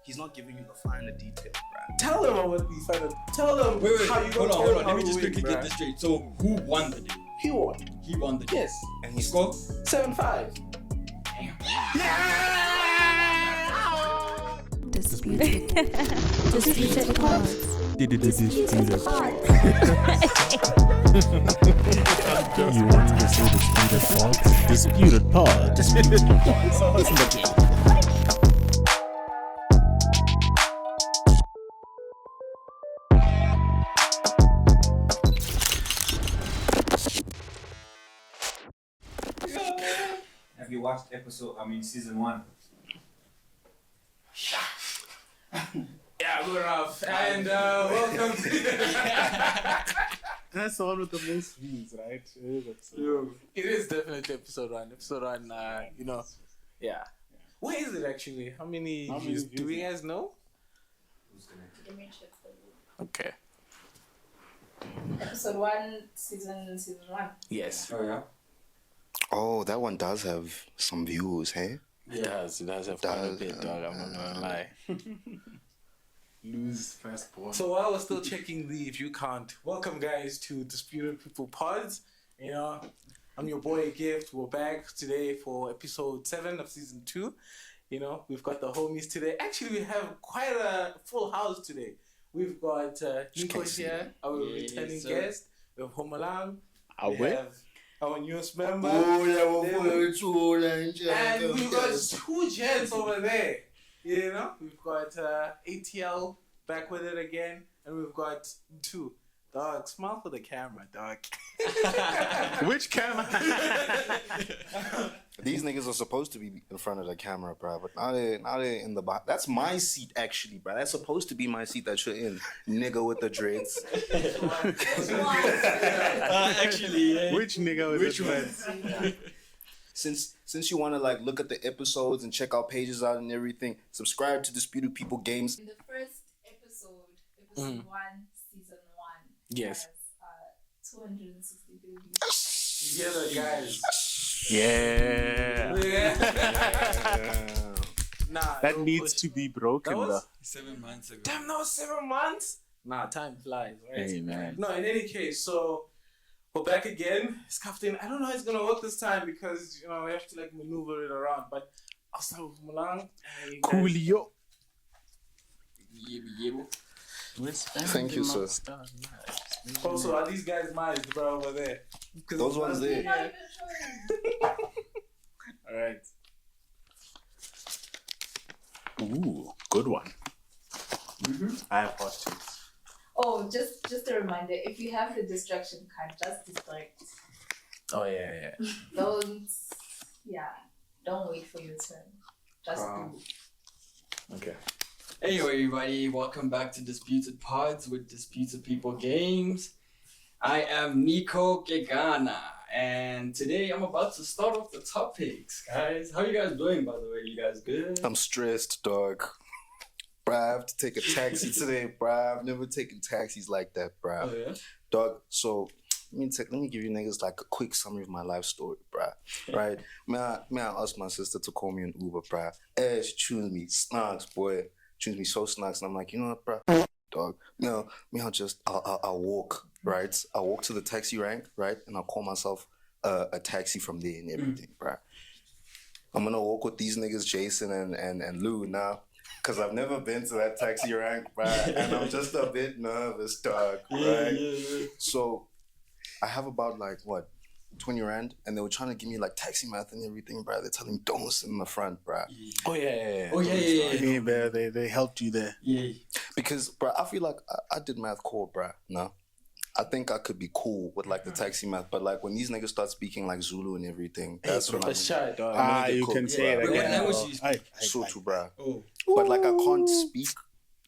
He's not giving you the finer detail, bruh. Tell them what we found. Tell them how you hold got on. Let me just quickly get this straight. So, who won the day? He won. He won the day. Yes. And he Score? 7-5. Disputed. Disputed pods. Disputed pods. You want to say disputed pods? Disputed pods. Disputed pods. Have you watched season 1? Yeah, good enough. And welcome to That's the one with the most views, right? It is definitely episode 1. Episode 1, yeah. What is it actually? How many views? Do we guys know? Let me check for you. Okay. Episode 1, season 1. Yes. Oh, yeah? Oh, that one does have some views, hey? Yes, it does have quite a bit, dog. I'm not gonna lie. Lose firstborn. So while we're still checking the view count, welcome guys to Disputed People Pods. I'm your boy Gift. We're back today for episode 7 of season 2. We've got the homies today. Actually, we have quite a full house today. We've got Nico here, our returning guest. We have Homalang. We have our newest member. And we've got 2 gents over there. We've got ATL back with it again. And we've got 2. Dog, smile for the camera, dog. Which camera? These niggas are supposed to be in front of the camera, bro. But now they're in the back. That's my seat, actually, bro. That's supposed to be my seat that you're in. Nigga with the dreads. Actually, yeah. Which nigga with the dreads? Since you want to look at the episodes and check our pages out and everything, subscribe to Disputed People Games. In the first episode 1, season 1. Yes. Has, 263 views. Together, guys. Yeah. Nah, That needs to be broken, That was- though. 7 months ago. Damn, that was 7 months? Nah, time flies, right? Hey, man. No, in any case, so we're back again. Scuffed in. I don't know how it's gonna work this time because we have to maneuver it around. But I'll start with Mulang. Coolio. Thank you, sir. Also, are these guys mine, bro, over there? Those ones there. Not even showing. All right. Ooh, good one. I have hot takes. Oh, just a reminder, if you have the distraction card, just distract. Oh yeah. Don't wait for your turn. Just do. Okay. Hey everybody, welcome back to Disputed Pods with Disputed People Games. I am Nico Gegana, and today I'm about to start off the topics, guys. How you guys doing, by the way? You guys good? I'm stressed, dog. Bruh, I have to take a taxi today, bruh. I've never taken taxis like that, bruh. Oh yeah? Dog, so let me give you niggas a quick summary of my life story, bruh. Right? May I ask my sister to call me an Uber, bruh? She tunes me, snacks, boy. Tunes me so snacks, and I'm like, you know what, bruh? Dog, I'll walk, right? I'll walk to the taxi rank, right? And I'll call myself a taxi from there and everything, bruh. I'm gonna walk with these niggas, Jason and Lou now. Cause I've never been to that taxi rank, bruh, and I'm just a bit nervous, dog, right? Yeah. So I have about 20 rand, and they were trying to give me taxi math and everything, bruh. They're telling me don't sit in the front, bruh. Oh yeah. Oh yeah. Hey, man, they helped you there. Yeah. Because, bruh, I feel like I did math core, bruh. No, I think I could be cool with the taxi math, but when these niggas start speaking Zulu and everything, that's when I'm Let's try, dog. gonna get You cooked, can say it bruh. Wait, what again. language do you speak? Soto, bruh. Oh. But I can't speak,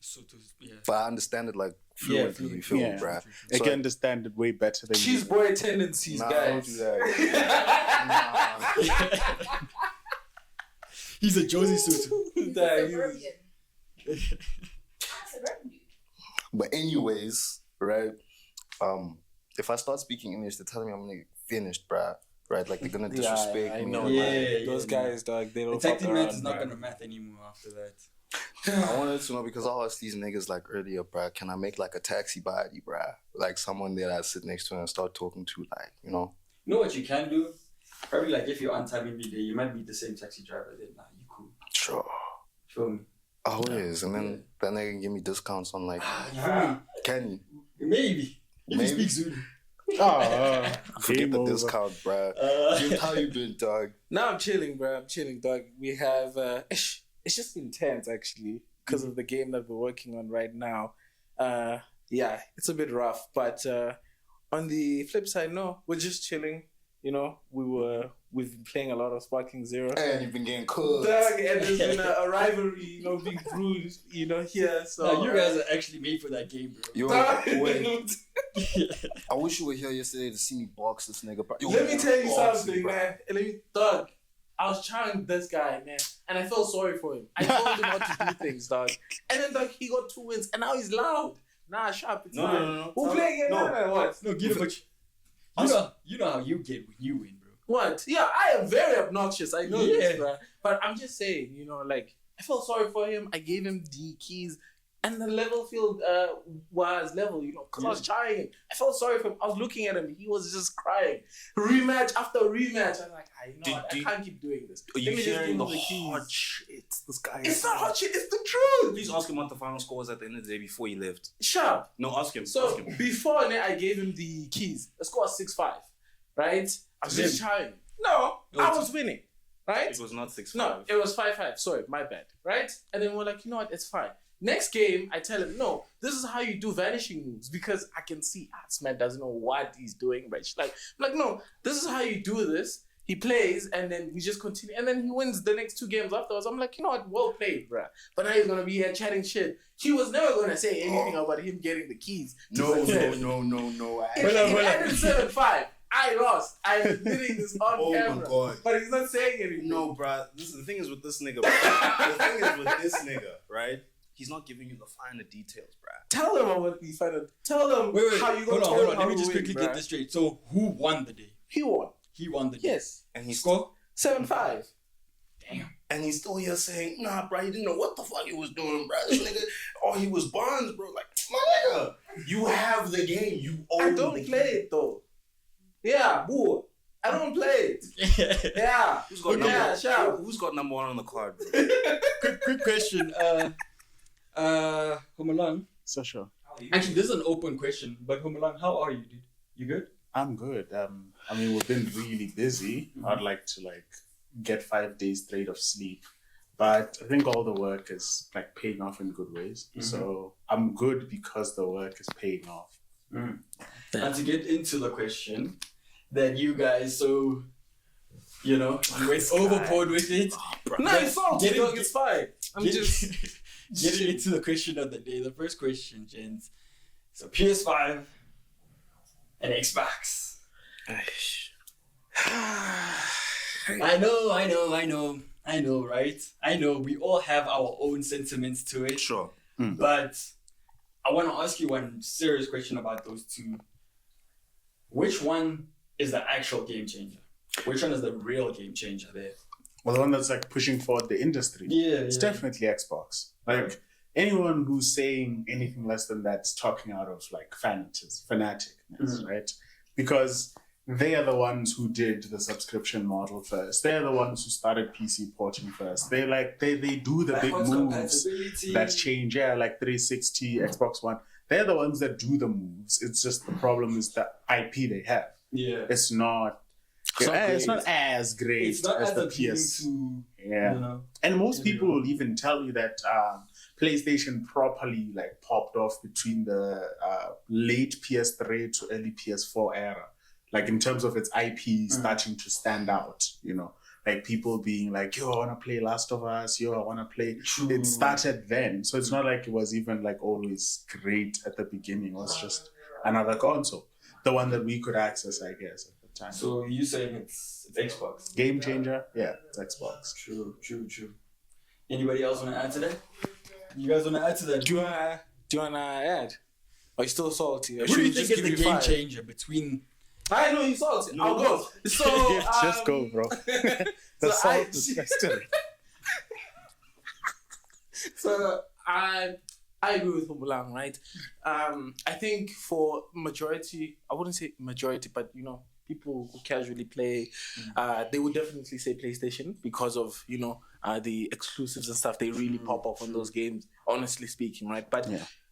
So yeah. but I understand it fluently. You feel me, Yeah. bruh? I So can understand it way better than Cheese you. boy tendencies, Nah, don't guys. do that. He's a Josie Sutu. He's Dang, a suburban. I'm suburban, dude. But anyways, right? If I start speaking English, they're telling me I'm gonna get finished, bruh. Right? They're gonna disrespect I me. know. Yeah, Those guys, dog, they don't Detective fuck math around, is not man. gonna math anymore after that. I wanted to know because I asked these niggas like earlier, bruh, can I make like a taxi body, bruh? Like someone that I sit next to and start talking to, like, you know? You know what you can do? Probably like if you're on time every day, you might meet the same taxi driver. Then you cool. Sure. Feel me? Always. And then that nigga can give me discounts on like, You feel me? can you? Maybe. If Maybe. you speak Zulu. Forget the over. discount, bruh. Dude, how you been, dog? Now I'm chilling, bro. I'm chilling, dog. We have it's just intense actually because of the game that we're working on right now. Yeah, it's a bit rough, but on the flip side, no, we're just chilling. You know, we've been playing a lot of Sparking Zero. And you've been getting cooked. Dog, and there's been a rivalry, you know, being brewed, you know, here. So Nah, you guys are actually made for that game, bro. Yo, Dog. wait. I wish you were here yesterday to see me box this nigga, bro. Yo, Let me tell you box something, bro. man. Dog, I was trying this guy, man, and I felt sorry for him. I told him how to do things, dog. And then, dog, he got 2 wins, and now he's loud. Nah, sharp. It's No, fine. no, no, no. We'll play again. No. No, what? No, get it, but you know how you get when you win, bro. What? Yeah, I am very obnoxious. I know Yeah. this, bro. But I'm just saying, you know, like, I felt sorry for him. I gave him the keys. And the level field was level, you know, because I was trying him. I felt sorry for him. I was looking at him. He was just crying. Rematch after rematch. I'm like, I can't keep doing this. Are you Let me just give hearing him the the keys. hot shit? This guy It's is not hot shit. It's the truth. Please ask him what the final score was at the end of the day before he left. Sharp. No, ask him. So ask him. before I gave him the keys. The score was 6-5, right? I was just trying. No, I was winning, right? It was not 6-5. No, it was 5-5. Sorry, my bad, right? And then we're like, you know what? It's fine. Next game, I tell him, no, this is how you do vanishing moves because I can see this man doesn't know what he's doing, right? She's like, I'm like, no, this is how you do this. He plays and then we just continue. And then he wins the next 2 games afterwards. I'm like, you know what? Well played, bruh. But now he's going to be here chatting shit. He was never going to say anything about him getting the keys. No. It ended 7-5. I lost. I'm admitting this on Oh camera. my God. But he's not saying anything. No, bruh. The thing is with this nigga, bruh. The thing is with this nigga, right? He's not giving you the finer details, bruh. Tell them what we found out. Tell them Wait, how you got hold on. how Let me to just win, quickly bruh. get this straight. So, who won the day? He won. He won the day. Yes. And he's Score? 7-5. And he's still here saying, nah, bro, he didn't know what the fuck he was doing, bro. This nigga, oh, he was bonds, bro. Like, my nigga, you have the game. You own I don't play it though. Yeah, boo. I don't play it. Yeah. Who's got Who's got number 1 on the card, bro? quick question. Home Along. So sure. Actually, this is an open question, but Home Along, how are you, dude? You good? I'm good. I mean, we've been really busy. I'd like to get 5 days straight of sleep, but I think all the work is paying off in good ways. So I'm good because the work is paying off. And to get into the question that you guys you went overboard with it. No, it's all Getting- it's fine. I'm just Getting into the question of the day. The first question, gents. So PS5 and Xbox. I know, right? I know we all have our own sentiments to it. Sure. But I want to ask you one serious question about those two. Which one is the actual game changer? Which one is the real game changer there? Well, the one that's pushing forward the industry. It's definitely Xbox. Anyone who's saying anything less than that's talking out of fanaticness, right? Because they are the ones who did the subscription model first. They're the ones who started PC porting first. They do the big moves that change. Yeah, 360, Xbox One. They're the ones that do the moves. It's just the problem is the IP they have. Yeah. It's not as great It's not as as the appealing PS. to, Yeah. And most people will even tell you that PlayStation properly popped off between the late PS3 to early PS4 era. In terms of its IP starting to stand out, people being yo, I want to play Last of Us, yo, I want to play. True. It started then. So it's not like it was even always great at the beginning. It was just another console. The one that we could access, I guess, at the time. So you saying it's Xbox? Game changer? Yeah, it's Xbox. True. Anybody else want to add to that? You guys want to add to that? Do you wanna add? Are you still salty? What do you think is the game changer between... I know he's salty. I'll go. So Just go, bro. The salt is festering. So I agree with Humbulang, right? I think for majority, I wouldn't say majority, but people who casually play, they would definitely say PlayStation because of the exclusives and stuff. They really pop off on those games, honestly speaking, right? But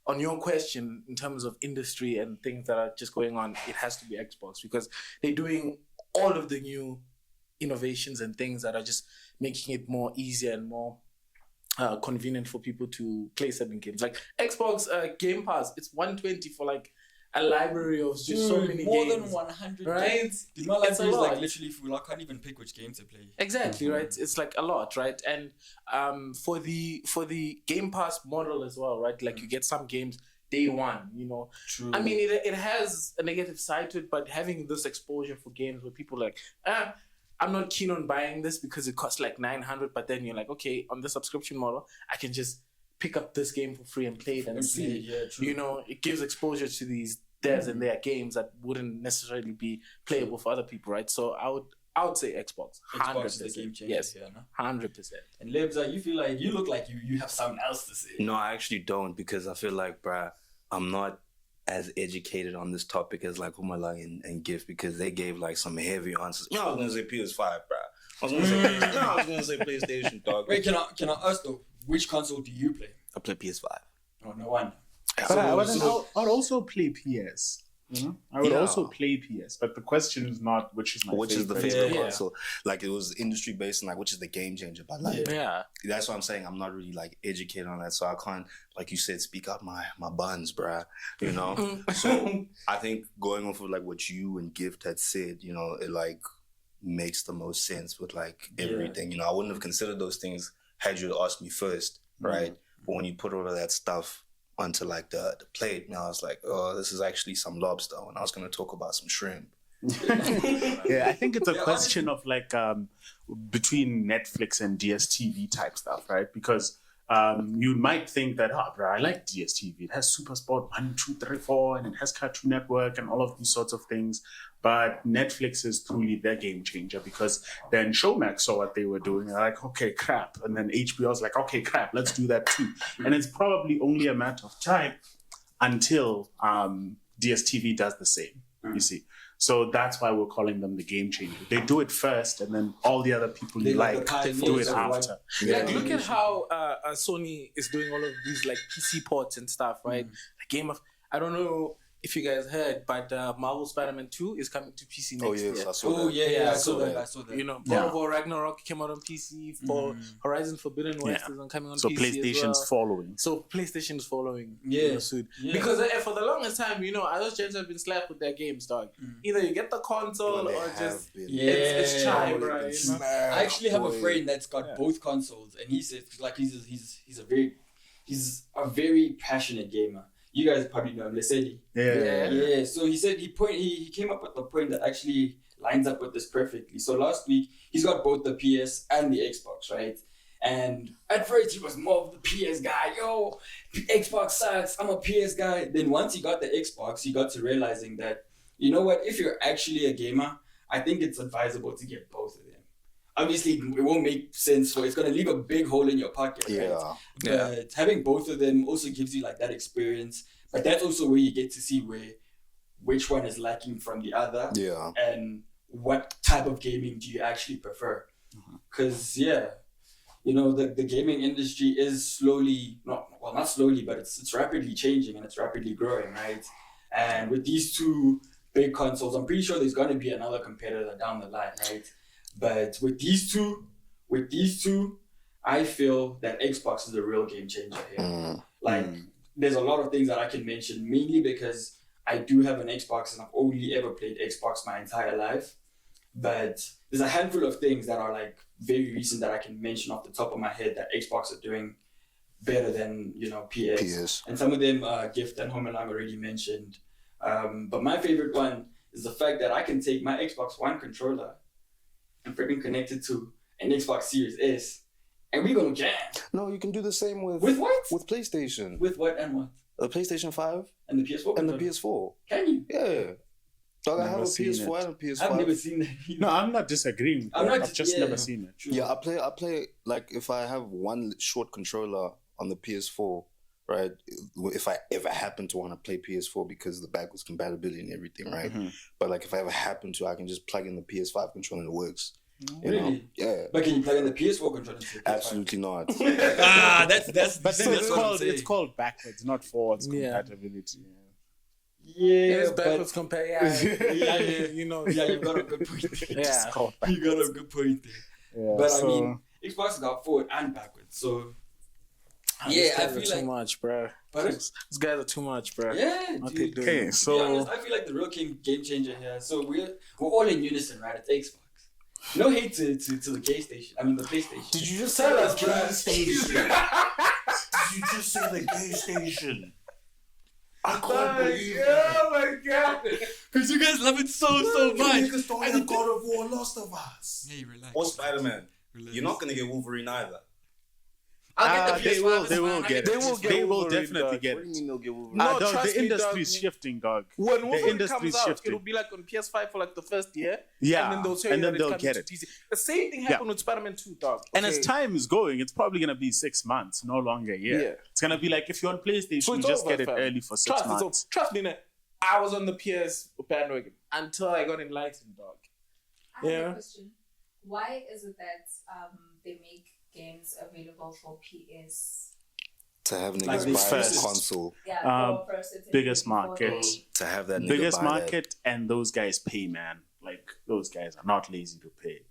on your question, in terms of industry and things that are just going on, it has to be Xbox because they're doing all of the new innovations and things that are just making it more easier and more convenient for people to play certain games. Like Xbox Game Pass, it's $120 for like a library of just so many more games. More than 100 right? games. My library is like literally full. I can't even pick which game to play. Exactly, right? It's like a lot, right? And for the Game Pass model as well, right? Like you get some games day one, True. I mean, it has a negative side to it, but having this exposure for games where people are like, I'm not keen on buying this because it costs like $900, but then you're like, okay, on the subscription model, I can just pick up this game for free and play it and see. Yeah, true. It gives exposure to these devs and their games that wouldn't necessarily be playable for other people, right? So I would say Xbox. 100%. Xbox is the game changer. Yes, here, no? 100%. And Lebza, you look like you have something else to say. No, I actually don't because I feel like, bruh, I'm not as educated on this topic as like Humalang and Gift because they gave like some heavy answers. I was gonna say PS5, bruh. I was gonna say PlayStation, dog. Wait, can I ask though, which console do you play? I play PS5. Oh, no wonder. But I'd also play PS. I would also play PS, but the question is not which is my which favorite. is the favorite console. Like it was industry based and like which is the game changer. But like that's what I'm saying. I'm not really like educated on that, so I can't, like you said, speak out my buns, bruh. So I think going off of like what you and Gift had said, it like makes the most sense with like everything. I wouldn't have considered those things had you asked me first, right? But when you put all of that stuff onto like the plate, now I was like, oh, this is actually some lobster when I was going to talk about some shrimp. Yeah, I think it's a question of like between Netflix and DSTV type stuff, right? Because you might think that, bro, I like DSTV. It has Super Sport 1, 2, 3, 4, and it has Cartoon Network and all of these sorts of things. But Netflix is truly their game changer because then Showmax saw what they were doing. They're like, okay, crap. And then HBO was like, okay, crap, let's do that too. And it's probably only a matter of time until DSTV does the same, you see. So that's why we're calling them the game changer. They do it first, and then all the other people you like do it after. Like, look at how Sony is doing all of these like PC ports and stuff, right? I don't know if you guys heard, but Marvel Spider-Man 2 is coming to PC next year. I saw that. I saw that. God of War Ragnarok came out on PC. For Horizon Forbidden West is coming on so PC PlayStation's as well. following. So PlayStation's following. Soon. Yeah. Because for the longest time, those gens have been slapped with their games, dog. Either you get the console or just it's chai, bro. I actually have a friend that's got both consoles, and he says like he's a very passionate gamer. You guys probably know him, Lesedi. Yeah. So he said he came up with a point that actually lines up with this perfectly. So last week he's got both the PS and the Xbox, right? And at first he was more of the PS guy. Yo, Xbox sucks. I'm a PS guy. Then once he got the Xbox, he got to realizing that, you know what? If you're actually a gamer, I think it's advisable to get both of them. Obviously, it won't make sense, so it's going to leave a big hole in your pocket, right? But having both of them also gives you like that experience. But that's also where you get to see which one is lacking from the other. Yeah. And what type of gaming do you actually prefer? Because, the gaming industry is slowly, not slowly, but it's rapidly changing and it's rapidly growing, right? And with these two big consoles, I'm pretty sure there's going to be another competitor down the line, right? But with these two, I feel that Xbox is the real game changer here. There's a lot of things that I can mention, mainly because I do have an Xbox and I've only ever played Xbox my entire life. But there's a handful of things that are like very recent that I can mention off the top of my head that Xbox are doing better than, PS. And some of them Gift and Homelang already mentioned. But my favorite one is the fact that I can take my Xbox One controller and freaking connected to an Xbox Series S, and we're gonna jam. No, you can do the same with what? With PlayStation. With what and what? The PlayStation 5 and the PS4 and the PS4. Can you? Yeah. Dog, I have a PS4 and a PS5. I've never seen that either. No, I'm not disagreeing. I've just never seen it. True. Yeah, I play like if I have one short controller on the PS4, right? If I ever happen to want to play PS4 because of the backwards compatibility and everything, right? Mm-hmm. But like if I ever happen to, I can just plug in the PS5 controller and it works. You Really? know? Yeah. But can you plug in the PS4 controller? Absolutely not. That's. But then that's what I'm saying. it's called backwards, not forwards Yeah. compatibility. Yeah, It's but backwards compare. Yeah, you know. yeah, you got a good point. There. Yeah. It's called You got a good point there. Yeah, But so- I mean, Xbox got forward and backwards, so These yeah, I guys are feel too like. much, bro. Pardon? These guys are too much, bro. Yeah, What dude. they do. Okay, To be so honest, I feel like the real game changer here. So we're all in unison, right? It's Xbox. No hate to the PlayStation. I mean the PlayStation. Did you just say the PlayStation? Did you just say the PlayStation? I can't believe that. Oh my god! Because you guys love it so much. Niggas don't have God of War, Lost of Us. Hey, relax. Or Spider-Man. Relax. You're not gonna get Wolverine either. I'll get the PS5. they will get They it. will get They will Wolverine, definitely dog. get What do it. you mean they'll get Wolverine? No, Dog, trust the me, industry's dog. shifting, dog. When The Wolverine industry's comes out, shifting. it'll be like on PS5 for like the first year. Yeah, And then they'll tell you and then that they'll comes get to it. PC. The same thing happened with Spider-Man 2, dog. And Okay. as time is going, it's probably going to be 6 months, no longer a year. Yeah. It's going to be like if you're on PlayStation, So you it's just over, get it fam. early for 6 Trust me, months. trust me, man. I was on the PS bandwagon until I got enlightened, dog. I have Yeah. a question. Why is it that they make games available for PS? To have Like niggas the buy first- a console, Yeah, for first and biggest before market. they- to have that nigga Biggest buy market, and those guys pay, man. Like, those guys are not lazy to pay.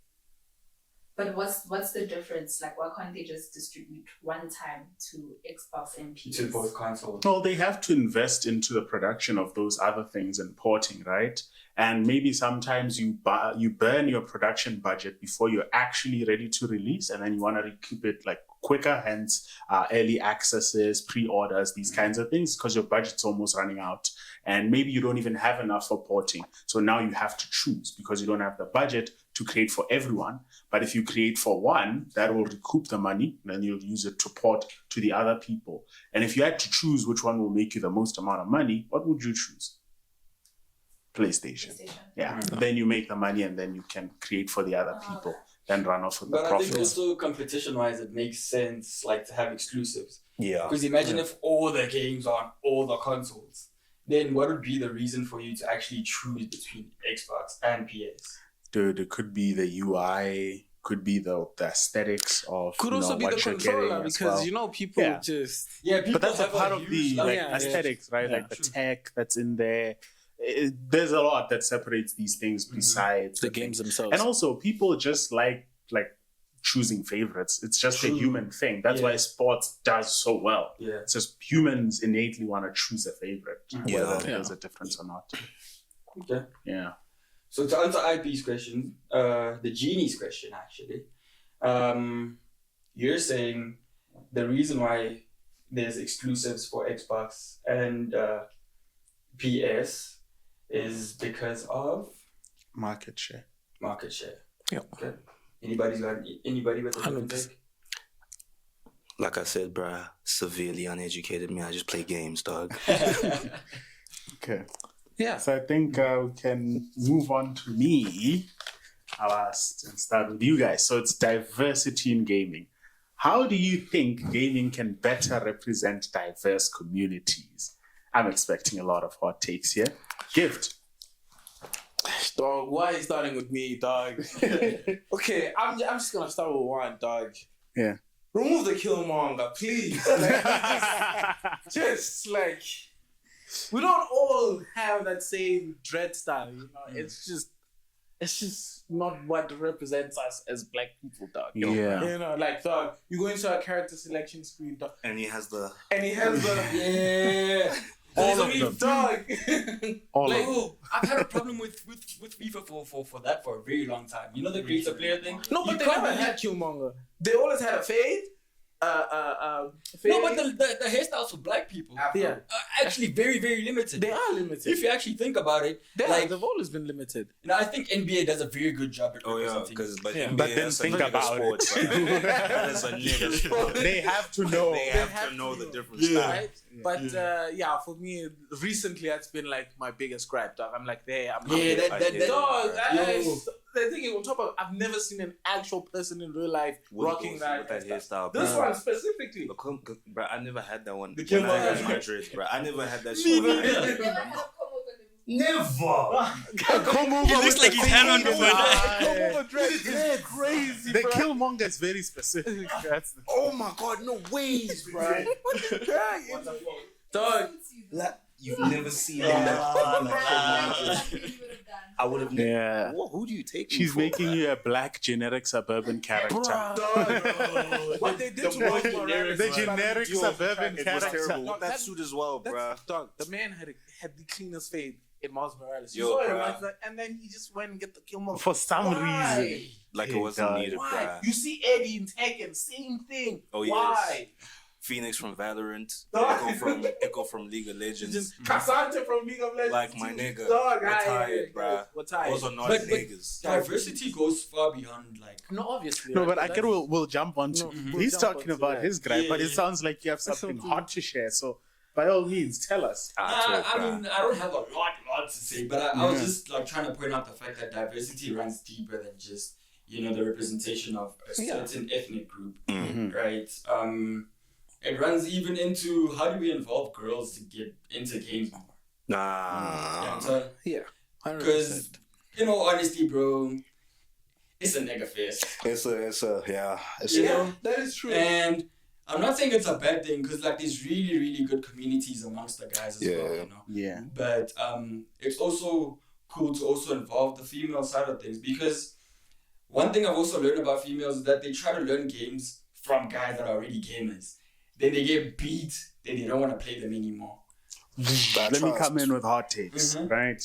But what's the difference? Like, why can't they just distribute one time to Xbox and PS? To both consoles. Well, they have to invest into the production of those other things and porting, right? And maybe sometimes you burn your production budget before you're actually ready to release, and then you want to recoup it like quicker, hence early accesses, pre-orders, these kinds of things, because your budget's almost running out. And maybe you don't even have enough for porting. So now you have to choose because you don't have the budget to create for everyone. But if you create for one, that will recoup the money. Then you'll use it to port to the other people. And if you had to choose which one will make you the most amount of money, what would you choose? PlayStation. Yeah. Then you make the money and then you can create for the other people. Then run off with the But I think profits. also competition-wise, it makes sense like to have exclusives. Yeah. Because imagine if all the games are on all the consoles, then what would be the reason for you to actually choose between Xbox and PS? Dude, it could be the UI, could be the aesthetics of Could also be what the you're controller getting as because well. people Yeah. just Yeah, people But that's a have part of huge the love- aesthetics, right? Yeah, like the true. tech that's in there. There's a lot that separates these things besides the thing. games themselves. And also, people just like choosing favorites. It's just a True. human thing. That's why sports does so well. Yeah. It's just humans innately want to choose a favorite, Yeah. whether Yeah. there's a difference or not. Okay. Yeah. So to answer IP's question, the genie's question actually, you're saying the reason why there's exclusives for Xbox and PS is because of Market share. market share. Yeah. Okay. Anybody with a different 100%. take? Like I said, bruh, severely uneducated me. I just play games, dog. Okay. yeah. So I think we can move on to me. I'll ask and start with you guys. So it's diversity in gaming. How do you think gaming can better represent diverse communities? I'm expecting a lot of hot takes here. Gift. Dog, why are you starting with me, dog? Okay, I'm just gonna start with one, dog. Yeah. Remove the Killmonger, please. Just like we don't all have that same dread style, you know. It's just not what represents us as black people, dog. Yeah. You know, like dog, you go into a character selection screen, dog, And he has the and he has the Yeah. All of me, them. dog. All Like, of them. Oh, I've had a problem with FIFA for that for a very long time. You know the creator player thing? No, but You they can't never really- had Killmonger. They always had a fade. Fade. No, but the hairstyles for black people. Yeah. actually very, very limited. They are limited. If you actually think about it, they've always been limited. I think NBA does a very good job at representing. But then think about it. That is a nigga sport. They have to know. They have to know the difference. Right? But for me, recently that's been like my biggest gripe, dog. I'm like, the thing is, on top of, I've never seen an actual person in real life rocking that hairstyle. This one specifically. Bro, I never had that one. The When I Kimbo. had my dreads, bro. I never had that shit. Never. Come over. He looks like he's hand on the It's crazy. The Killmonger is very specific. Oh my god, no ways, bro. Dog. You've never seen that. I would have never. Yeah. Who do you take? She's making you a black generic suburban character. What they did to Miles Morales. The generic suburban It was character. terrible. That suit as well, bro. Dog, the man had the cleanest fade in Miles Morales. Yo, You saw him, bruh. I was like, and then he just went and get the Killmonger. For some reason. Like it wasn't God. needed, Why? bro. You see Eddie in Tekken, same thing. Oh, yes. Why? Phoenix from Valorant, Dog. Echo from League of Legends. Just Cassandra from League of Legends. Like my nigga. Dog, We're tired, bruh. We're tired. Those are not But niggas. diversity goes far beyond like. No, obviously. No, right? but I That's- get we'll jump on to. we'll He's jump talking onto about that. his gripe, but it Yeah. sounds like you have something hot to share. So, by all means, tell us. I mean, I don't have a lot to say, but I was just like trying to point out the fact that diversity runs deeper than just the representation of a certain ethnic group, right? It runs even into how do we involve girls to get into games more? Yeah. Because in all honesty, bro, it's a nigga fest. That is true. And I'm not saying it's a bad thing because like there's really, really good communities amongst the guys as well, Yeah. But it's also cool to also involve the female side of things because one thing I've also learned about females is that they try to learn games from guys that are already gamers. Then they get beat, then they don't want to play them anymore. Let me come in with hot takes, right?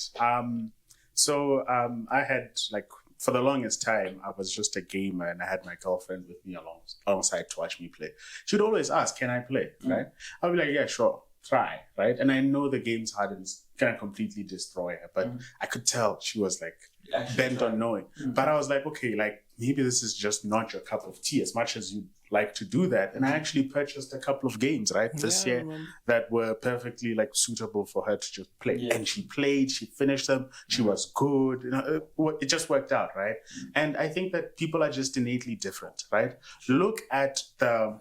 So I had like for the longest time I was just a gamer and I had my girlfriend with me alongside to watch me play. She'd always ask, "Can I play?" Right? I'll be like, "Yeah, sure, try." Right? And I know the game's hard and it's gonna completely destroy her, but I could tell she was like bent on knowing. But I was like, okay, like maybe this is just not your cup of tea as much as you'd like to do that. And I actually purchased a couple of games, right, this year that were perfectly like suitable for her to just play. Yeah. And she played, she finished them, she was good. It just worked out, right? And I think that people are just innately different, right? Look at the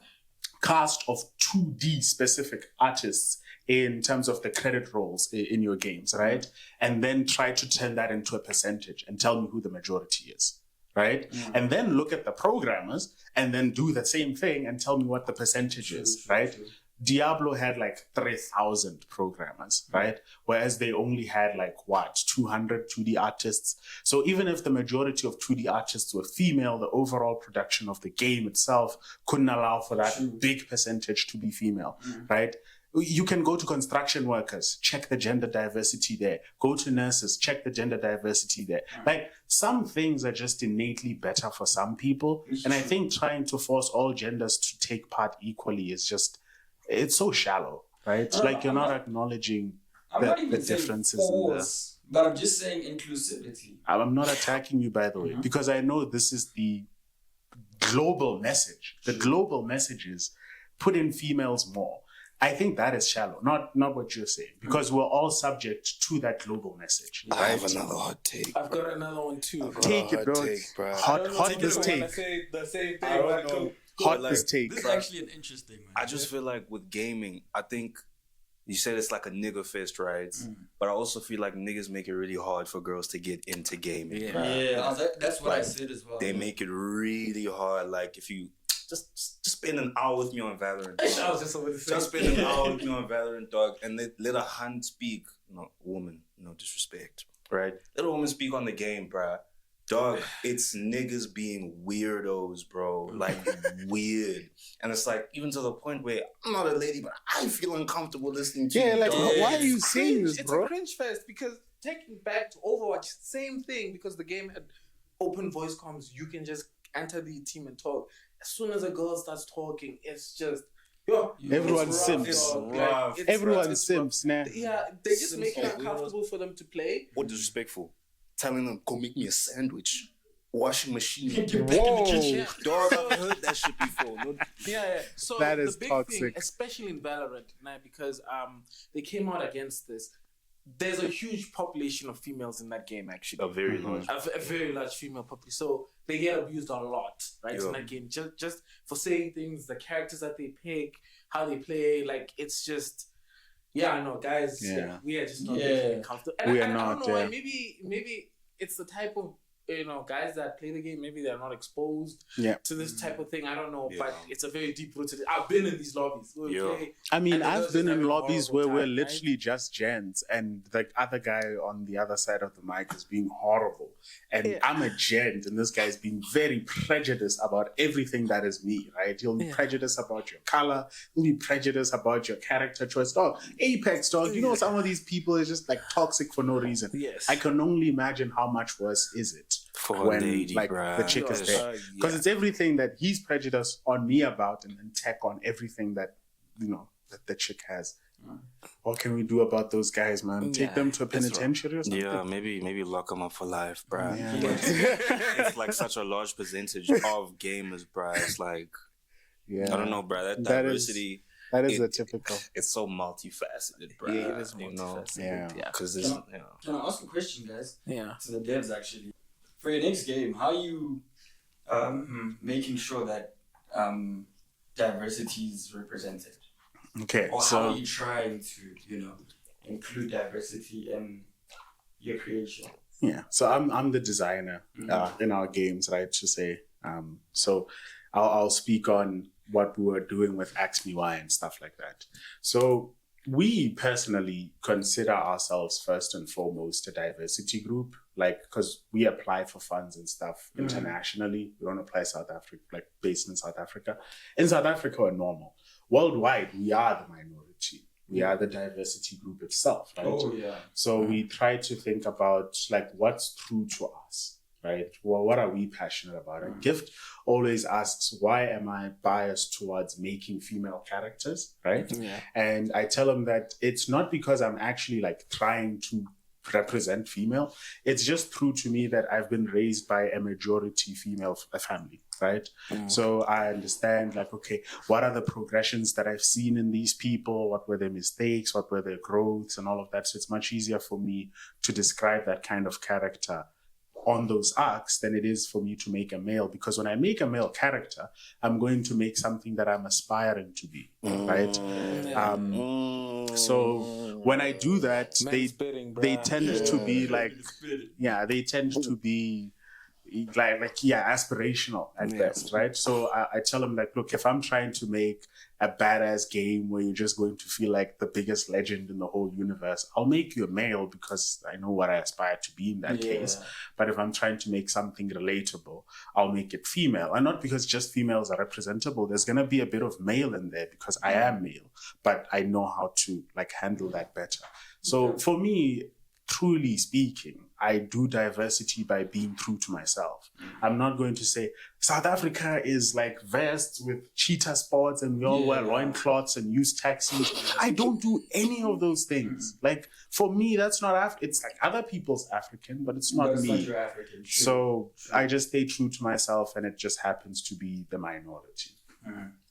cast of 2D specific artists in terms of the credit rolls in your games, right? And then try to turn that into a percentage and tell me who the majority is, right? And then look at the programmers and then do the same thing and tell me what the percentage is, right? Diablo had like 3,000 programmers, right? Whereas they only had like 200 2D artists. So even if the majority of 2D artists were female, the overall production of the game itself couldn't allow for that big percentage to be female, right? You can go to construction workers, check the gender diversity there. Go to nurses, check the gender diversity there. Like some things are just innately better for some people. And I think trying to force all genders to take part equally is just, it's so shallow, right? Like you're not acknowledging the differences force, but I'm just saying inclusivity. I'm not attacking you, by the way, because I know this is the global message. The global message is put in females more. I think that is shallow, not what you're saying, because we're all subject to that global message. I have another hot take. I've got another one too. Take it, bro. Hot this take. The same thing. I don't know. Hot this take. This is actually an interesting one. I just feel like with gaming, I think you said it's like a nigga fest, right? But I also feel like niggas make it really hard for girls to get into gaming. Yeah, that's what I said as well. They make it really hard. Like if you just spend an hour with me on Valorant. I was just over the same. Just spend an hour with me on Valorant, dog, and let a hand speak. No, woman, no disrespect, right? Let a woman speak on the game, bruh. Dog, it's niggas being weirdos, bro. Like, weird. And it's like, even to the point where I'm not a lady, but I feel uncomfortable listening to you. Yeah, like, dog. why are you saying this, bro? It's a cringe fest because taking back to Overwatch, same thing, because the game had open voice comms. You can just enter the team and talk. As soon as a girl starts talking, it's just Yo, Everyone it's simps. it's Everyone it's simps, nah. Yeah, they just Sims make it are uncomfortable for them to play. Or disrespectful. Telling them, go make me a sandwich. Washing machine. Whoa. Dog, I've heard that shit before. No, Yeah. So That the is big toxic. thing, especially in Valorant, now because they came out against this. There's a huge population of females in that game, actually. a very large. A very large female population. So they get abused a lot, right? Yeah. In that game, just for saying things, the characters that they pick, how they play, like it's just. Yeah, I know, guys. Yeah. We are just not making it comfortable. And We are I not, don't know why. yeah. Maybe it's the type of guys that play the game. Maybe they're not exposed to this type of thing. I don't know, but it's a very deep rooted. I've been in these lobbies. I mean, And the I've girls been just in having a lobbies where horrible we're time, literally just gents, and the other guy on the other side of the mic is being horrible, and I'm a gent, and this guy's being very prejudiced about everything that is me, right? He'll be prejudiced about your color, he'll be prejudiced about your character choice. Dog, Apex, dog, you know, some of these people is just like toxic for no reason. Yes. I can only imagine how much worse is it For when a lady, like bruh. the chick is there, because it's everything that he's prejudiced on me about, and then tack on everything that that the chick has. What can we do about those guys, man? Take them to a penitentiary or something? Yeah, maybe lock them up for life, bruh. Yeah. It's like such a large percentage of gamers, bruh. It's like, Yeah. I don't know, bruh. That That diversity, That is a typical. it's so multifaceted, bruh. Yeah, it is you know? multifaceted. Yeah. Because it's, Can I ask a question, guys? Yeah. To the devs, actually. For your next game, how are you making sure that diversity is represented? Okay, Or how so are you trying to, include diversity in your creation? yeah, so I'm the designer in our games, right? To say, so I'll speak on what we were doing with Ask Me Why and stuff like that. So we personally consider ourselves first and foremost a diversity group, like because we apply for funds and stuff internationally. We don't apply South Africa, like based in South Africa. In South Africa, we're normal. Worldwide, we are the minority. We are the diversity group itself, right? Oh, yeah. So we try to think about like what's true to us, right? Well, what are we passionate about? And Gift always asks, why am I biased towards making female characters, right? Yeah. And I tell him that it's not because I'm actually like trying to represent female. It's just true to me that I've been raised by a majority female family, right? So I understand like, okay, what are the progressions that I've seen in these people? What were their mistakes? What were their growths and all of that? So it's much easier for me to describe that kind of character on those arcs than it is for me to make a male, because when I make a male character, I'm going to make something that I'm aspiring to be, right? So when I do that, they tend to be like, they tend to be aspirational at best, right? So I tell them like, look, if I'm trying to make a badass game where you're just going to feel like the biggest legend in the whole universe, I'll make you a male because I know what I aspire to be in that case. But if I'm trying to make something relatable, I'll make it female. And not because just females are representable. There's going to be a bit of male in there because I am male, but I know how to like handle that better. So for me, truly speaking, I do diversity by being true to myself. I'm not going to say South Africa is like vast with cheetah sports and we all wear loincloths and use taxis. I don't do any of those things. Like for me, that's not it's like other people's African, but it's not me. Not your African, true. So I just stay true to myself, and it just happens to be the minority.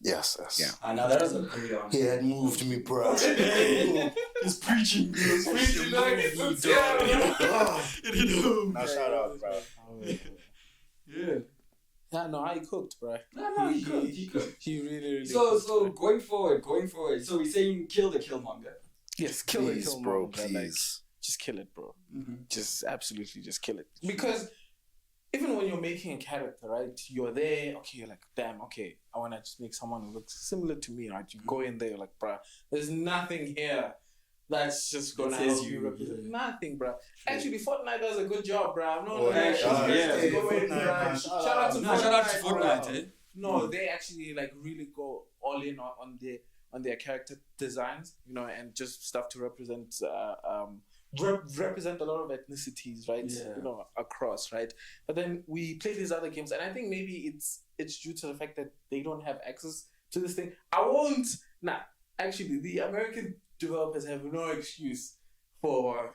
yes. Yeah. Now that was a pretty honest. He had moved me, bro. He's preaching. He's preaching. Now shout out, bro. Yeah. Yeah, no, I cooked, bro. No, he cooked. He really So going forward. So we're saying kill the Killmonger. yes, kill it, Please, kill bro, Marvel, please. Like, just kill it, bro. Just absolutely just kill it. Because even when you're making a character, right, you're there, okay, you're like, damn, okay, I want to just make someone who looks similar to me, right? You go in there, you're like, bruh, there's nothing here that's just going to help you represent. Nothing, bruh. Actually, Fortnite does a good job, bruh. No, shout out to Fortnite. No, they actually like really go all in on their character designs, and just stuff to represent represent a lot of ethnicities, right? Across, right? But then we play these other games, and I think maybe it's due to the fact that they don't have access to this thing. I won't. Nah, actually, the American developers have no excuse for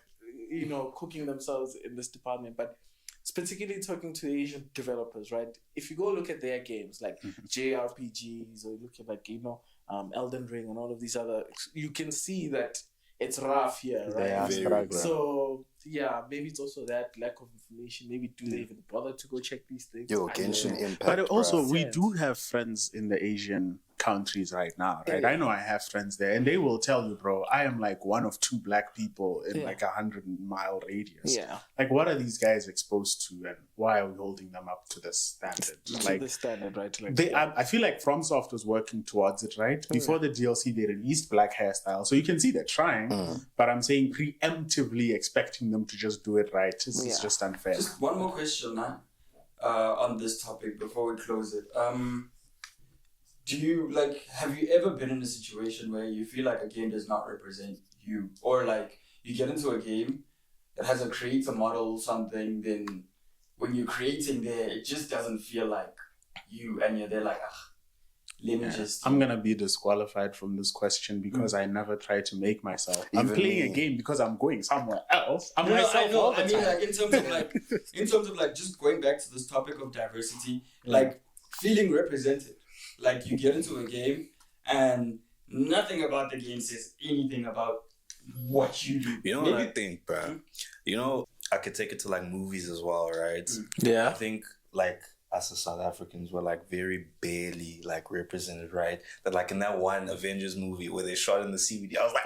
cooking themselves in this department. But it's particularly talking to Asian developers, right? If you go look at their games like JRPGs, or look at Elden Ring and all of these other, you can see that it's rough here, right? They are struggling. So yeah, maybe it's also that lack of information. Maybe do they even bother to go check these things? Yo, Genshin Impact. But also, bro. we do have friends in the Asian countries right now, right? Yeah. I know I have friends there, and they will tell you, bro, I am like one of 2 black people in like 100-mile radius. Yeah. Like, what are these guys exposed to, and why are we holding them up to this standard? To the standard, right? Like, I feel like FromSoft was working towards it, right? Before the DLC, they released black hairstyle, so you can see they're trying. But I'm saying preemptively expecting them to just do it right is just unfair. Just one more question, on this topic before we close it. Do you have you ever been in a situation where you feel like a game does not represent you, or like you get into a game that has a creator model or something, then when you're creating there, it just doesn't feel like you, and you're there like, let me just. I'm gonna be disqualified from this question because I never try to make myself. I'm playing a game because I'm going somewhere else. I'm myself all the time. Like in terms of just going back to this topic of diversity, like feeling represented. Like you get into a game and nothing about the game says anything about what you do. You know what I think, bro? I could take it to like movies as well, right? Yeah. I think like us as South Africans were like very barely like represented, right? That like in that one Avengers movie where they shot in the CBD, I was like,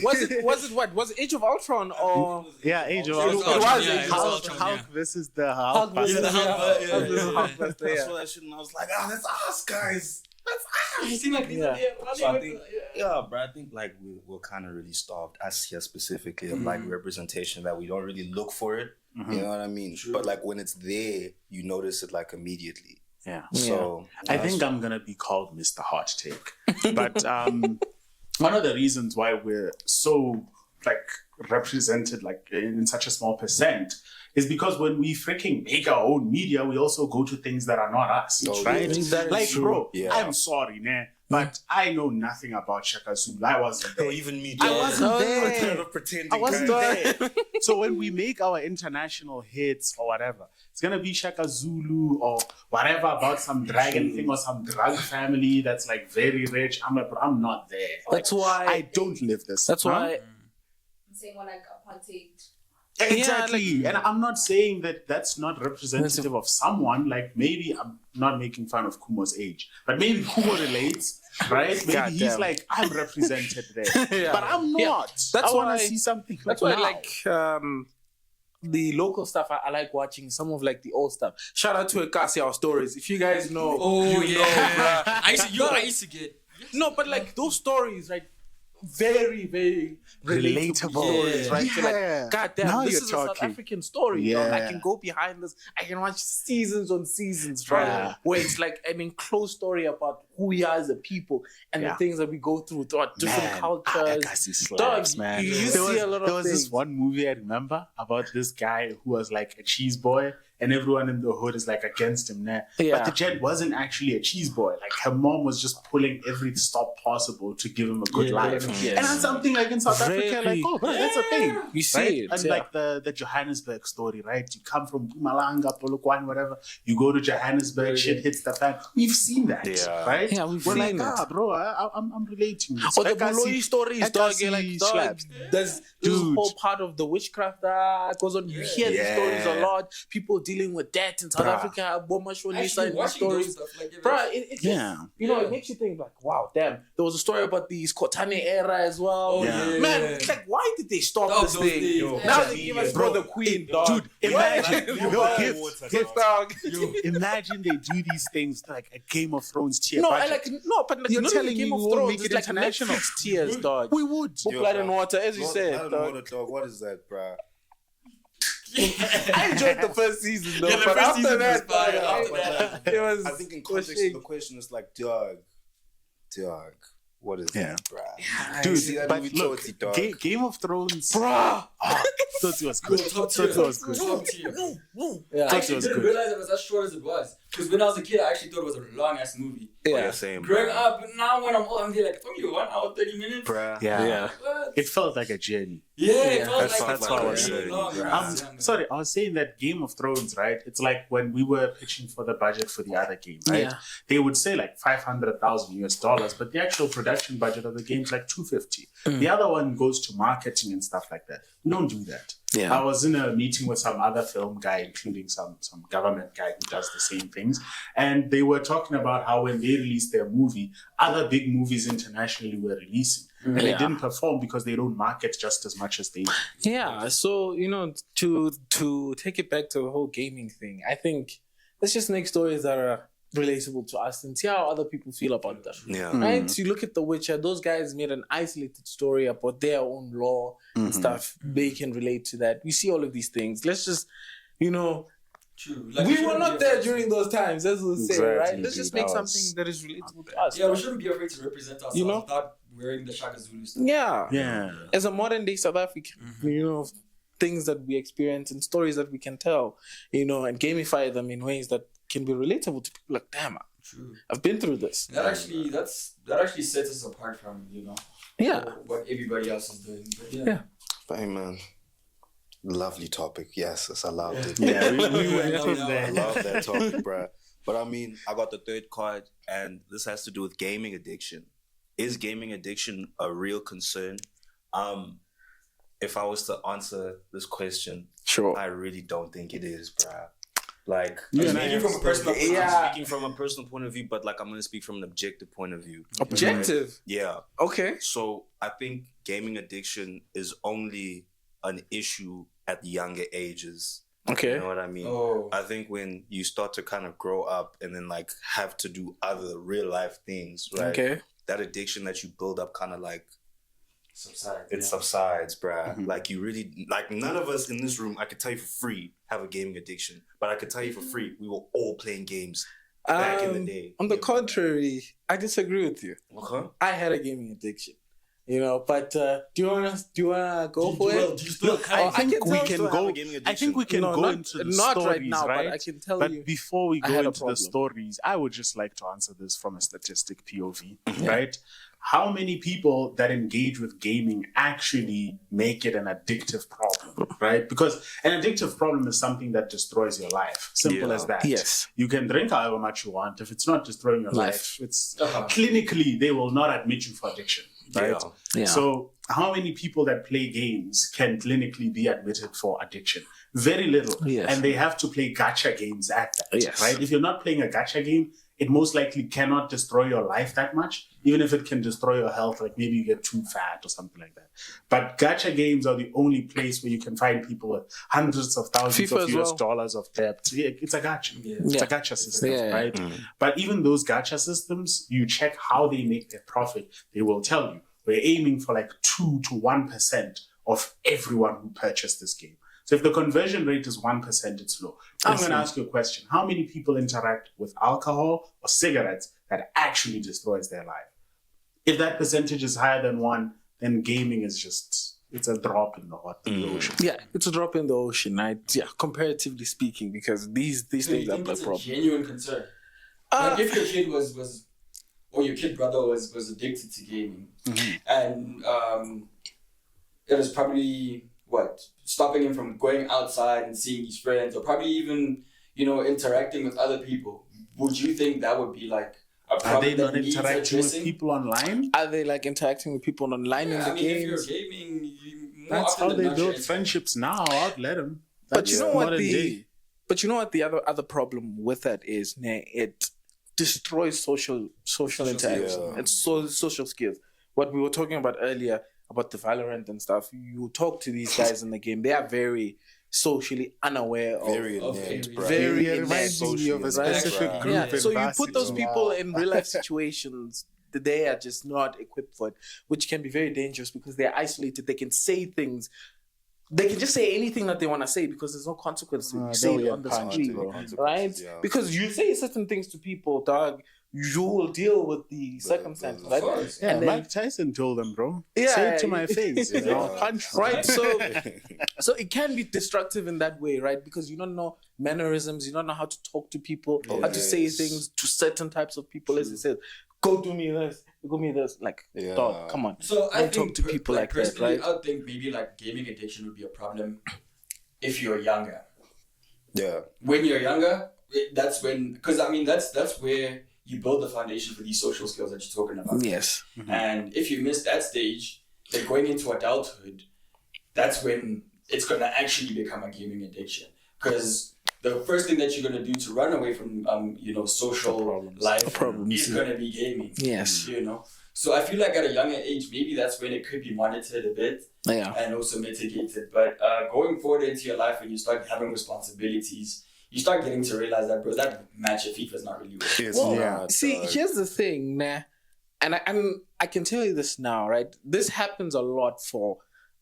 Was it Age of Ultron or Age of Ultron. Ultron. Ultron. Hulk versus the Hulk. I saw that shit and I was like, that's us, guys. That's us. You seem like So I think, bro, I think like we're kind of really starved, us here specifically, of like representation, that we don't really look for it. You know what I mean? True. But like when it's there, you notice it like immediately. Yeah. So I think I'm gonna be called Mr. Hot Take. But one of the reasons why we're so like represented like in such a small percent is because when we freaking make our own media, we also go to things that are not us, right? Like, bro, I'm sorry, nah, but I know nothing about Shaka Zulu. I wasn't there. even me, I wasn't there. Pretending I wasn't there. So when we make our international hits or whatever, it's gonna be Shaka Zulu or whatever about some dragon thing or some drug family that's like very rich. I'm not there. That's why I don't live this. That's why I'm saying more like apartheid. Exactly. And I'm not saying that that's not representative of someone. Like maybe I'm not making fun of Kumo's age, but maybe Kumo relates, right? Maybe he's like, I'm represented there, but I'm not. That's I want why- to see something. That's why I like the local stuff. I like watching some of like the old stuff. Shout out to Acacia Stories. If you guys know, know, bruh. I used to get. No, but like those stories, right? Very, very relatable stories, right? So like, goddamn, Now this you're is a South talking. African story. You know? I Yeah. can go behind this. I can watch seasons on seasons, right? Yeah. Where it's like an enclosed story about who we are as a people and the things that we go through throughout different cultures. Akasi slaps, Dog, man. you There see was, a lot of there was things. this one movie I remember about this guy who was like a cheese boy, and everyone in the hood is like against him now. Yeah. But the gent wasn't actually a cheese boy. Like her mom was just pulling every stop possible to give him a good life. Yes. And that's something like in South Africa, Very- like, oh, bro, that's a thing. You see Right? it, And yeah. like the Johannesburg story, right? You come from Mpumalanga, Polokwane, whatever. You go to Johannesburg, shit hits the fan. We've seen that, right? Yeah, we've We're seen like, it. bro, I'm relating. Or the Akasi- Buloi stories, dog. Akasi You're like, dog, slaps. there's Dude. whole part of the witchcraft that goes on. You hear these stories a lot. People dealing with death in South Bruh. Africa. Boma Shonisa Actually, and these watching those stories. stuff like Bro, it just, Yeah. it makes you think like, wow, damn. There was a story about the Skotane era as well. Oh, yeah. Man, it's like, why did they stop Stop this those thing? things. Now they give us Brother Queen, dog. Dude, imagine, Gift, dog. imagine they do these things like a Game of Thrones tier No, budget. but like, You're not telling even Game me of we won't Thrones. make It's it like a international? Netflix tiers, dog. We would. Book, Blood and Water, as you said, dog. Dog, what is that, bro? I enjoyed the first season though, Yeah, the but first after season that, was fire. dog, After that. it was. I think in context of the question, it's like, dog, what is that, bro? Dude, See that but movie, look, Toti, dog? Game of Thrones. Bruh. Toti was good. Top tier. Toti was good. Top tier. Yeah. I actually didn't realize it was as short as it was. Because when I was a kid, I actually thought it was a long ass movie. Yeah, same. Growing up, now when I'm old, I'm like, it's only 1 hour 30 minutes. Bruh. Yeah. What? It felt like a journey. Yeah, it felt That's like what I was really saying. long. Sorry, I was saying that Game of Thrones, right? It's like when we were pitching for the budget for the other game, right? Yeah. They would say like $500,000, but the actual production budget of the game's like $250. The other one goes to marketing and stuff like that. We don't do that. Yeah. I was in a meeting with some other film guy, including some government guy who does the same things, and they were talking about how when they released their movie, other big movies internationally were releasing. And they didn't perform because they don't market just as much as they do. Yeah, so to take it back to the whole gaming thing, I think let's just make stories that are relatable to us and see how other people feel about them. Yeah. Right? So you look at The Witcher, those guys made an isolated story about their own lore and stuff. They can relate to that. We see all of these things. Let's just, True. Like, we were not there during those times, as we say, right? Exactly, Let's just dude, make that something was- that is relatable to us. Yeah, we shouldn't be afraid to represent ourselves without wearing the Shaka Zulu stuff. Yeah. As a modern day South African, things that we experience and stories that we can tell, and gamify them in ways that can be relatable to people. Like, damn, True. I've been through this. That actually sets us apart from what everybody else is doing. But Yeah. Hey, man. Lovely topic. Yes, I loved it. Yeah, we went Yeah, from yeah. I there. love that topic, bruh. But I mean, I got the third card, and this has to do with gaming addiction. Is gaming addiction a real concern? If I was to answer this question, Sure. I really don't think it is, bruh. Like, Speaking from a personal point of view. I'm speaking from a personal point of view, but like I'm gonna speak from an objective point of view. Objective. Yeah. Okay. So I think gaming addiction is only an issue at the younger ages. Okay. You know what I mean? Oh. I think when you start to kind of grow up and then like have to do other real life things, right? Okay. That addiction that you build up kind of like Subsides. subsides, bruh. Like you really, like none of us in this room, I could tell you for free, have a gaming addiction. But I could tell you for free, we were all playing games back in the day. On the contrary, I disagree with you. Okay. I had a gaming addiction. But do you wanna go for it? Do you still I think we tell can still have go. a gaming I think we can No, go not- into the not stories, right now, right? but I can tell But you before we I go had a into the problem. stories, I would just like to answer this from a statistic POV, right? How many people that engage with gaming actually make it an addictive problem, right? Because an addictive problem is something that destroys your life. Simple Yeah. as that. Yes. You can drink however much you want. If it's not destroying your Yes. life, it's clinically, they will not admit you for addiction, right? Yeah. So how many people that play games can clinically be admitted for addiction? Very little. Yes. And they have to play gacha games at that, Yes. right? If you're not playing a gacha game, it most likely cannot destroy your life that much, even if it can destroy your health, like maybe you get too fat or something like that. But gacha games are the only place where you can find people with hundreds of thousands FIFA of as US well. dollars of debt. Yeah, it's a gacha. It's Yeah. a gacha system, Yeah. right? But even those gacha systems, you check how they make their profit, they will tell you. We're aiming for like 2 to 1% of everyone who purchased this game. So if the conversion rate is 1%, it's low. I'm going to ask you a question. How many people interact with alcohol or cigarettes that actually destroys their life? If that percentage is higher than 1, then gaming is it's a drop in the ocean. Yeah, it's a drop in the ocean, right? Yeah, comparatively speaking, because these Do you things are think the it's a problem. genuine concern? Like if your kid was or your kid brother was addicted to gaming, and it was probably stopping him from going outside and seeing his friends, or probably even interacting with other people. Would you think that would be like a problem? Are they not that needs interacting with addressing? people online? Are they like interacting with people online in the I mean, if games? you're gaming, more That's often how than they not, build you're- friendships now. I'd let them. But you know what modern day. But you know what the other problem with that is? It destroys social interaction. Yeah. It's social skills. What we were talking about earlier about the Valorant and stuff. You talk to these guys in the game; they are very socially unaware of. Very Of inept, every- bruh. Very It inept. reminds me of a Socially, specific right? group Yeah. in So you varsity. put those people in real life situations that they are just not equipped for it, which can be very dangerous because they're isolated. They can say things. They can just say anything that they want to say because there's no consequence to you they'll saying it get on the punched, street, bro. right? Yeah. Because you say certain things to people, dog. you will deal with the circumstances, right? Yeah, and then, Mike Tyson told them, bro. Yeah, say it to my face. You know, punch, right? So it can be destructive in that way, right? Because you don't know mannerisms, you don't know how to talk to people, how to say things to certain types of people. As it says, go do me this, go me this. Like, dog, come on. So I think talk to people like that, right? I think maybe like gaming addiction would be a problem if you're younger. Yeah. When you're younger, that's when, because I mean that's where you build the foundation for these social skills that you're talking about. Yes. And if you miss that stage, then going into adulthood, that's when it's gonna actually become a gaming addiction. Because the first thing that you're gonna do to run away from social life is gonna be gaming. Yes. You know. So I feel like at a younger age, maybe that's when it could be monitored a bit and also mitigated. But going forward into your life, when you start having responsibilities, you start getting to realize that, bro, that match of FIFA is not really worth it. Well, see, here's the thing, nah, and I can tell you this now, right? This happens a lot for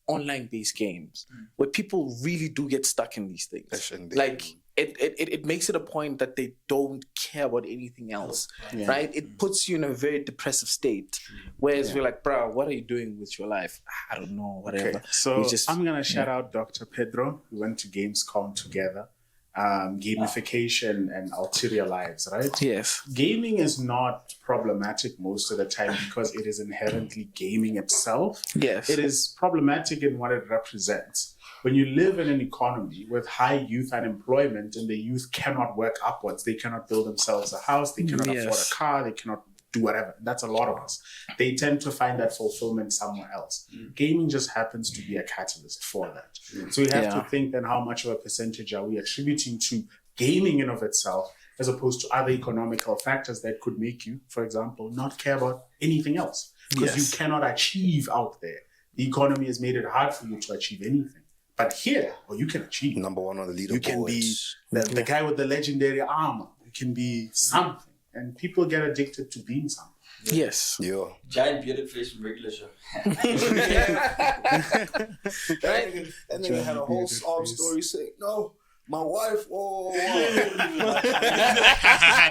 online-based games where people really do get stuck in these things. Like, it makes it a point that they don't care about anything else, right? It puts you in a very depressive state. Whereas we're like, bro, what are you doing with your life? I don't know, whatever. Okay. So I'm going to shout out Dr. Pedro. We went to Gamescom together. Gamification and ulterior lives, right? Yes. Gaming is not problematic most of the time because it is inherently gaming itself. Yes. It is problematic in what it represents. When you live in an economy with high youth unemployment and the youth cannot work upwards, they cannot build themselves a house, they cannot afford a car, they cannot do whatever. That's a lot of us. They tend to find that fulfillment somewhere else. Gaming just happens to be a catalyst for that. So we have to think then how much of a percentage are we attributing to gaming in of itself as opposed to other economical factors that could make you, for example, not care about anything else. Because you cannot achieve out there. The economy has made it hard for you to achieve anything. But here, you can achieve. Number one on the leaderboard. You can be the guy with the legendary armor. You can be something. And people get addicted to being something. Yes. Yeah. Giant bearded face from regular show. Right? And then they had a whole sob story saying, no, my wife,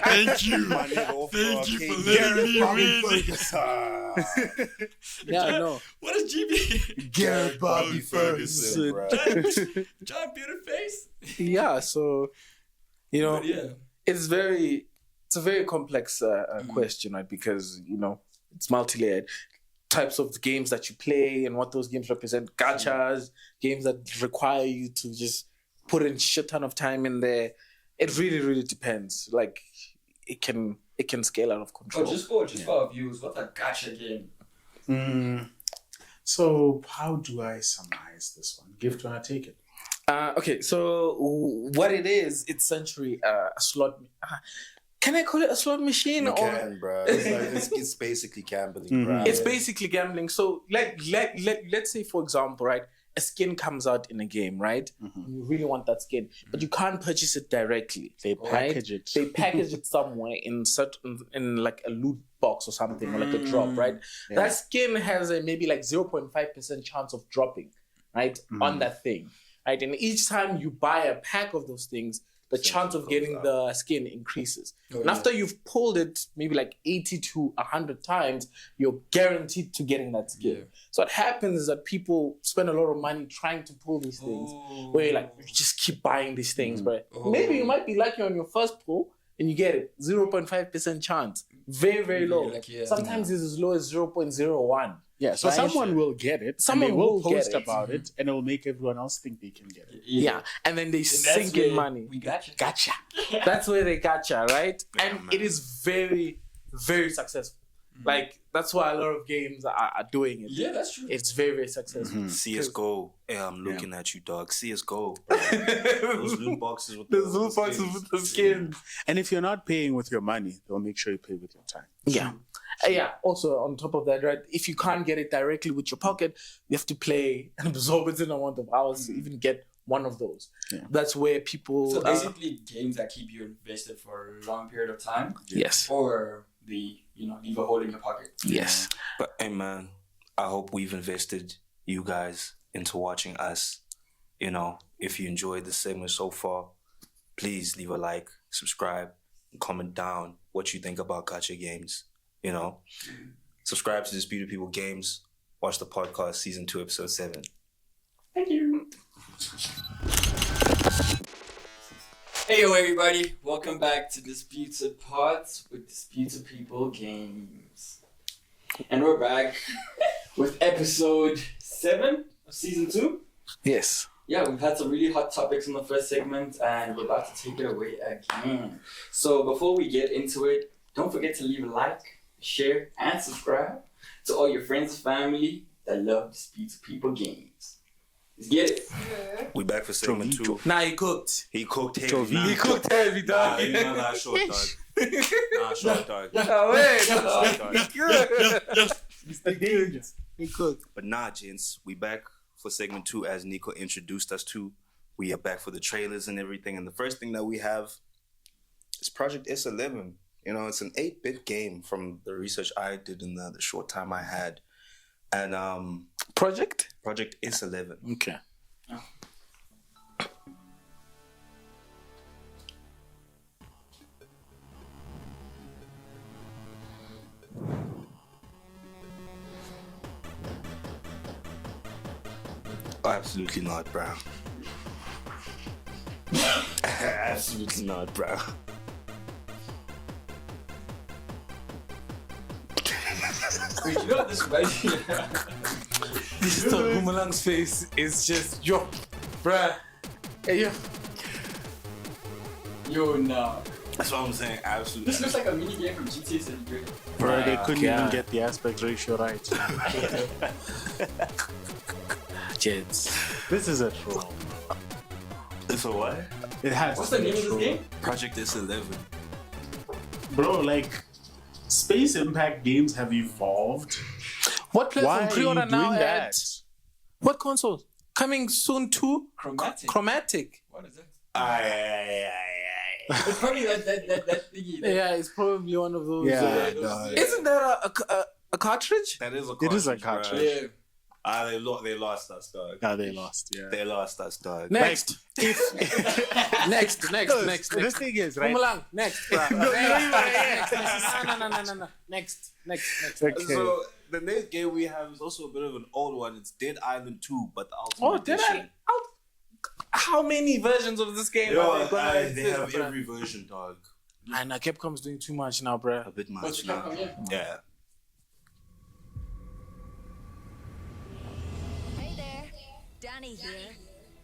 Thank you. Thank you for letting me win. Yeah, no. What is GB? Garrett Bobby Ferguson, bro. Giant bearded face? Yeah, so, you know, it's a very complex question, right? Because, you know, it's multi-layered. Types of games that you play and what those games represent. Gachas, games that require you to just put in shit ton of time in there. It really, really depends. Like, it can scale out of control. Just for our viewers, what's a gacha game? So how do I summarize this one? Gift, wanna take it? Okay, so what it is, it's essentially a slot. Can I call it a slot machine? You can, bro. It's basically gambling, bro. It's basically gambling. So, let's say, for example, right, a skin comes out in a game, right? You really want that skin, but you can't purchase it directly. They package it. They package it somewhere in like a loot box or something, or like a drop, right? Yeah. That skin has a maybe like 0.5% chance of dropping, right, on that thing, right? And each time you buy a pack of those things, the chance of getting the skin increases. And after you've pulled it maybe like 80 to 100 times, you're guaranteed to getting that skin. So what happens is that people spend a lot of money trying to pull these things, where you just keep buying these things, but maybe you might be lucky on your first pull and you get it. 0.5% chance. Very, very low. Sometimes it's as low as 0.01. Yeah, so someone will get it. Someone will post about it, and it will make everyone else think they can get it. Yeah, and then they sink in money. We gotcha. Gotcha. That's where they gotcha, right? And it is very, very successful. Like, that's why a lot of games are doing it. Yeah, that's true. It's very, very successful. CSGO. Hey, I'm looking at you, dog. CSGO. Those loot boxes with the skins. And if you're not paying with your money, they'll make sure you pay with your time. Yeah. Yeah, also on top of that, right, if you can't get it directly with your pocket, you have to play an exorbitant amount of hours to even get one of those. Yeah. That's where people... So basically games that keep you invested for a long period of time? Yes. Or leave a hole in your pocket? Yes. But, hey, man, I hope we've invested you guys into watching us. You know, if you enjoyed the segment so far, please leave a like, subscribe, and comment down what you think about gacha games. You know, subscribe to Disputed People Games. Watch the podcast, season 2, episode 7. Thank you. Hey yo everybody, welcome back to Disputed Pods with Disputed People Games. And we're back with episode 7 of season 2. Yes. Yeah, we've had some really hot topics in the first segment and we're about to take it away again. So before we get into it, don't forget to leave a like, share, and subscribe to all your friends and family that love Disputed People Games. Let's get it. We back for segment 2. Nah, he cooked. He cooked heavy. He cooked heavy, dog. Nah, short dog. Short dog. Oh, wait. He cooked. But nah, gents, we back for segment 2 as Nico introduced us to. We are back for the trailers and everything. And the first thing that we have is Project S11. You know, it's an 8-bit game from the research I did in the short time I had. And Project S11. Okay. Absolutely not, bro. Absolutely not, bro. Wait, you know what this reminds me of? Mr. Boomerang's face is just, yo, bruh. Hey, yo. Yo, nah. That's what I'm saying, absolutely. This looks like a mini game from GTA San Andreas. Bro, they couldn't yeah. even get the aspect ratio right. Kids. This is a troll. It's a what? It has What's to the be name a of this troll. game? Project S11. Bro, like, Space Impact games have evolved. What Why platform are pre-order you now doing at? that? What console? Coming soon to Chromatic. Chromatic. What is that? Aye. It's probably that thingy. Yeah, it's probably one of those. Yeah, Isn't that a cartridge? That is a It is a cartridge, cartridge. bruh. Yeah. They lost us, dog. Yeah, they lost, yeah. They lost us, dog. Next. If Next. This thing is, right? Boomerang. Next, bro. No, No. Next. Okay. So the next game we have is also a bit of an old one. It's Dead Island 2, but the ultimate Oh, did edition. I? How many versions of this game are they gonna They exist, have bruh? every version, dog. And Capcom's doing too much now, bro. A bit much What's now. Capcom, yeah? Yeah. Hey there, Danny here,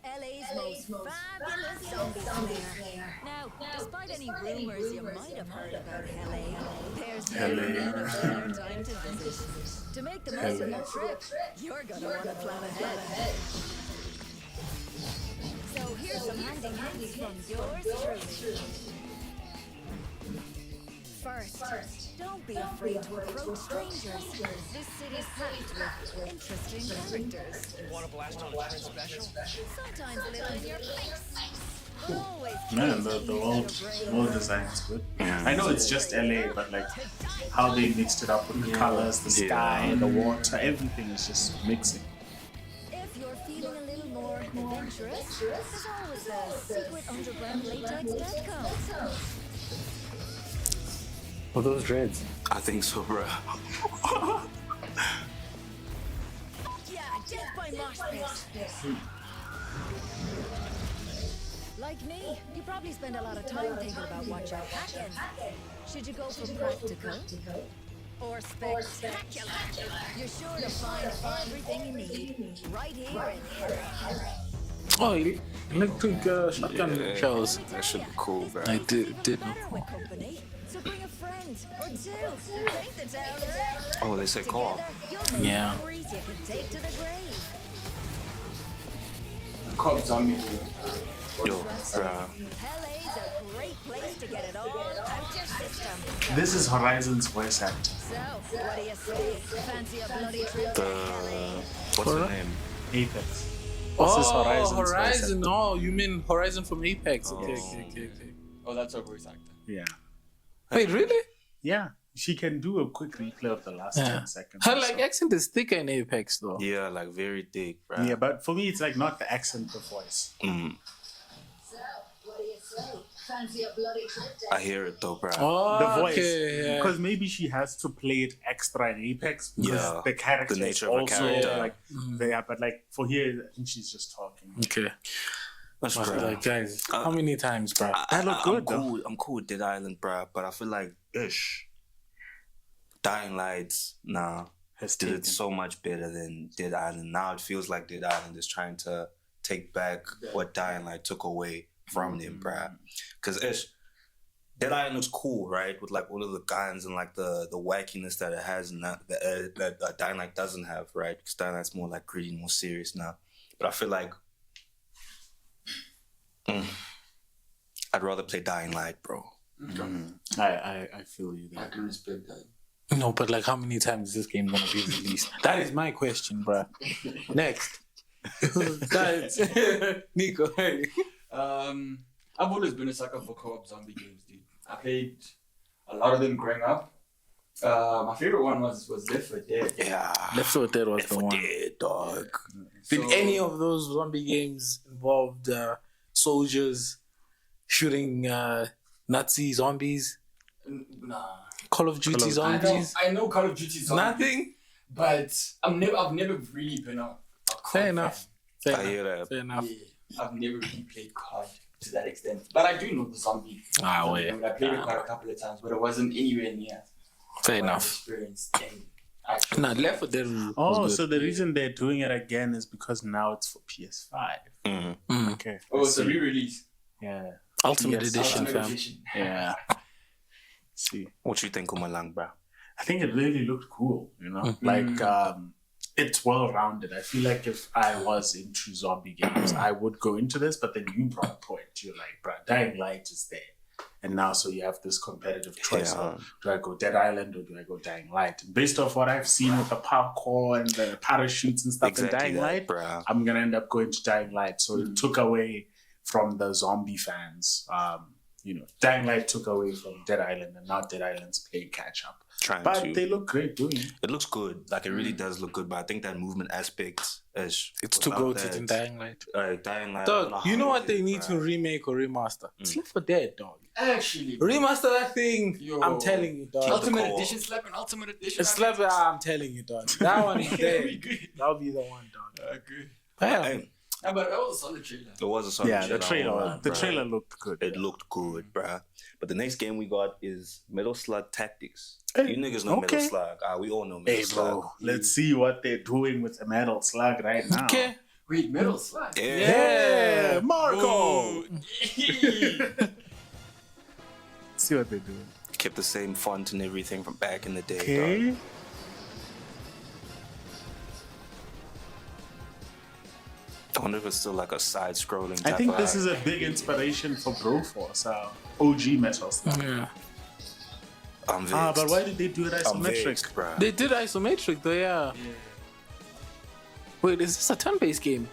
LA's most fabulous zombie slayer. Now, despite any rumors you might have heard about LA, there's never been a better time to visit. To make the most of your trip, you're gonna want to plan ahead. So here's some handy hints from yours truly. First, don't be afraid to approach strangers. This city's packed with interesting characters. Want a blast on a special? Sometimes a little in your face. Always Man, keep the using world your brain. design is good. I know it's just LA, but like how they mixed it up with the colors, the sky, the water, everything is just mixing. If you're feeling a little more adventurous, there's always a secret underground latex deathcom. Oh, those dreads. I think so, bro. Yeah, death by mosh pit. Like me, you probably spend a lot of time thinking about what you're packing. Should you go for practical or spectacular? You're sure to find everything you need right here in LA. Oh, electric shotgun shells. That should be cool, bro. I did know. Better with company, so bring a friend or two. Paint the town red. Oh, they said call. Together, you'll make Yeah. memories you can take to the grave. Called Zombie. Yo, bro. LA's a great place to get it all out your system. This is Horizon's voice actor. So, what do you say? Fancy a bloody trip to LA? What's her name? Apex. This is Oh, Horizon's voice Horizon. actor. Oh, you mean Horizon from Apex? Okay. Oh, that's our voice actor. Yeah. Wait, really? Yeah. She can do a quick replay of the last 10 seconds. Her or like so. accent is thicker in Apex though. Yeah, like very thick, bro. Yeah, but for me, it's like not the accent, the voice. Mm. So, what do you say? I hear it though, bro. Oh, The voice, okay, because maybe she has to play it extra in Apex because the character the nature is of her also character. like but like for here, I think she's just talking. Okay. That's I feel bro. like, guys, how many times, bro? That look good, I'm cool. I'm cool with Dead Island, bro. But I feel like Dying Lights, did it so much better than Dead Island. Now it feels like Dead Island is trying to take back what Dying Light took away from them, bro. Because Dead Island looks cool, right? With like all of the guns and like the wackiness that it has, and that Dying Light doesn't have, right? Because Dying Light's more like gritty, more serious now. But I feel like I'd rather play Dying Light, bro. I feel you there. I can respect that. No, but like, how many times is this game gonna be released? That is my question, bro. Next. Guys, Nico, hey. I've always been a sucker for co-op zombie games, dude. I played a lot of them growing up. My favorite one was Left 4 Dead. Yeah, Left 4 Dead was the one. Dead, dog. Did any of those zombie games involved soldiers shooting Nazi zombies? Nah. Call of Duty zombies? I know Call of Duty zombies. Nothing? But I've never really been a Fair enough. Fair I hear that. Fair enough. Yeah, I've never really played COD to that extent. But I do know the zombie. Wait. I played it quite a couple of times, but it wasn't anywhere near. Fair what I've enough. experienced in Left 4 Dead was Oh, good. so the reason they're doing it again is because now it's for PS5. Okay. Oh, it's a re-release. Yeah. Ultimate Yes, Edition, Ultimate fam. Edition. Yeah. See, What you think, Umalang, bro? I think it really looked cool, you know? Like, it's well-rounded. I feel like if I was into zombie games, I would go into this, but then you brought a point. You're like, bro, Dying Light is there. And now, so you have this competitive choice. Do I go Dead Island or do I go Dying Light? Based off what I've seen with the parkour and the parachutes and stuff in Dying Light, bro. I'm going to end up going to Dying Light. So it took away from the zombie fans. Dying Light took away from Dead Island, and now Dead Island's playing catch up. But they look great doing it. It looks good. Like, it really does look good. But I think that movement aspect is... It's too goated in Dying Light. Dying Light. Dog, you know what they need to remake or remaster? It's Left 4 Dead, dog. Actually. Remaster that thing. Yo. I'm telling you, dog. Ultimate Edition, slap an Ultimate Edition. It's slap, I'm telling you, dog. That one is there. That'll be the one, dog. I agree. Bam. Yeah, but that was a solid trailer. It was a solid trailer. The trailer looked good. It looked good, bruh. But the next game we got is Metal Slug Tactics. You niggas know Metal Slug. We all know Metal Slug. Let's see what they're doing with the Metal Slug right now. Okay. Wait, Metal Slug? Yeah, Marco! See what they're doing. Kept the same font and everything from back in the day. Okay. Dog. I wonder if it's still like a side-scrolling type I think of this is a big inspiration for Broforce, OG Metal Slug. Yeah. I'm vexed. But why did they do it isometric? Vexed, bruh. They did isometric though, yeah. Wait, is this a turn-based game?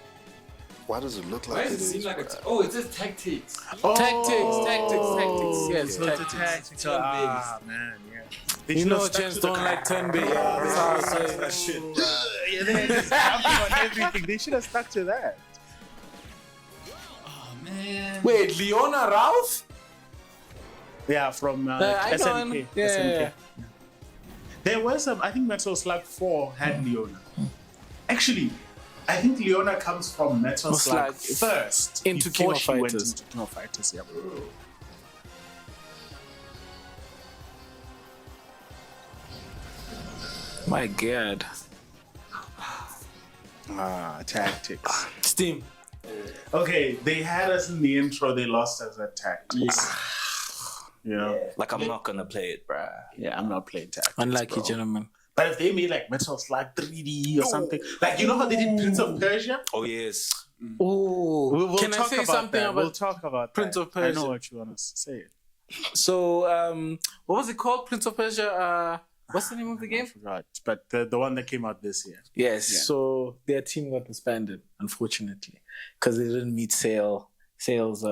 Why does it look Why like does it it seem is? like a... Oh, it says Tactics. Tactics. Yes, So it's a tactics. tactical. Ah, man, yeah. They You should know, have stuck Chance to the don't like turn-based. Yeah, that's how I say that shit. Yeah, they just jumping on everything. They should have stuck to that. Oh, man. Wait, Leona Ralph? Yeah, from I know SNK. him. Yeah. SNK. There was some, I think Metal Slug 4 had Leona. Actually, I think Leona comes from Metal Slug first. Into before King of she went Fighters. into King of Fighters, yeah. My God. Tactics. Steam. Okay, they had us in the intro, they lost us at Tactics. You know? Like, I'm not gonna play it, bruh. Yeah, I'm not playing Tactics. Unlucky bro. gentlemen. But if they made like Metal Slug 3D or something, like you know how they did Prince of Persia? Oh, yes. Oh, We'll can I talk say about something that. about We'll talk about Prince that. of Persia? I know what you want to say. So, what was it called? Prince of Persia. What's the name of the game? I forgot, but the one that came out this year. Yes. Yeah. So their team got disbanded, unfortunately, because they didn't meet sale sales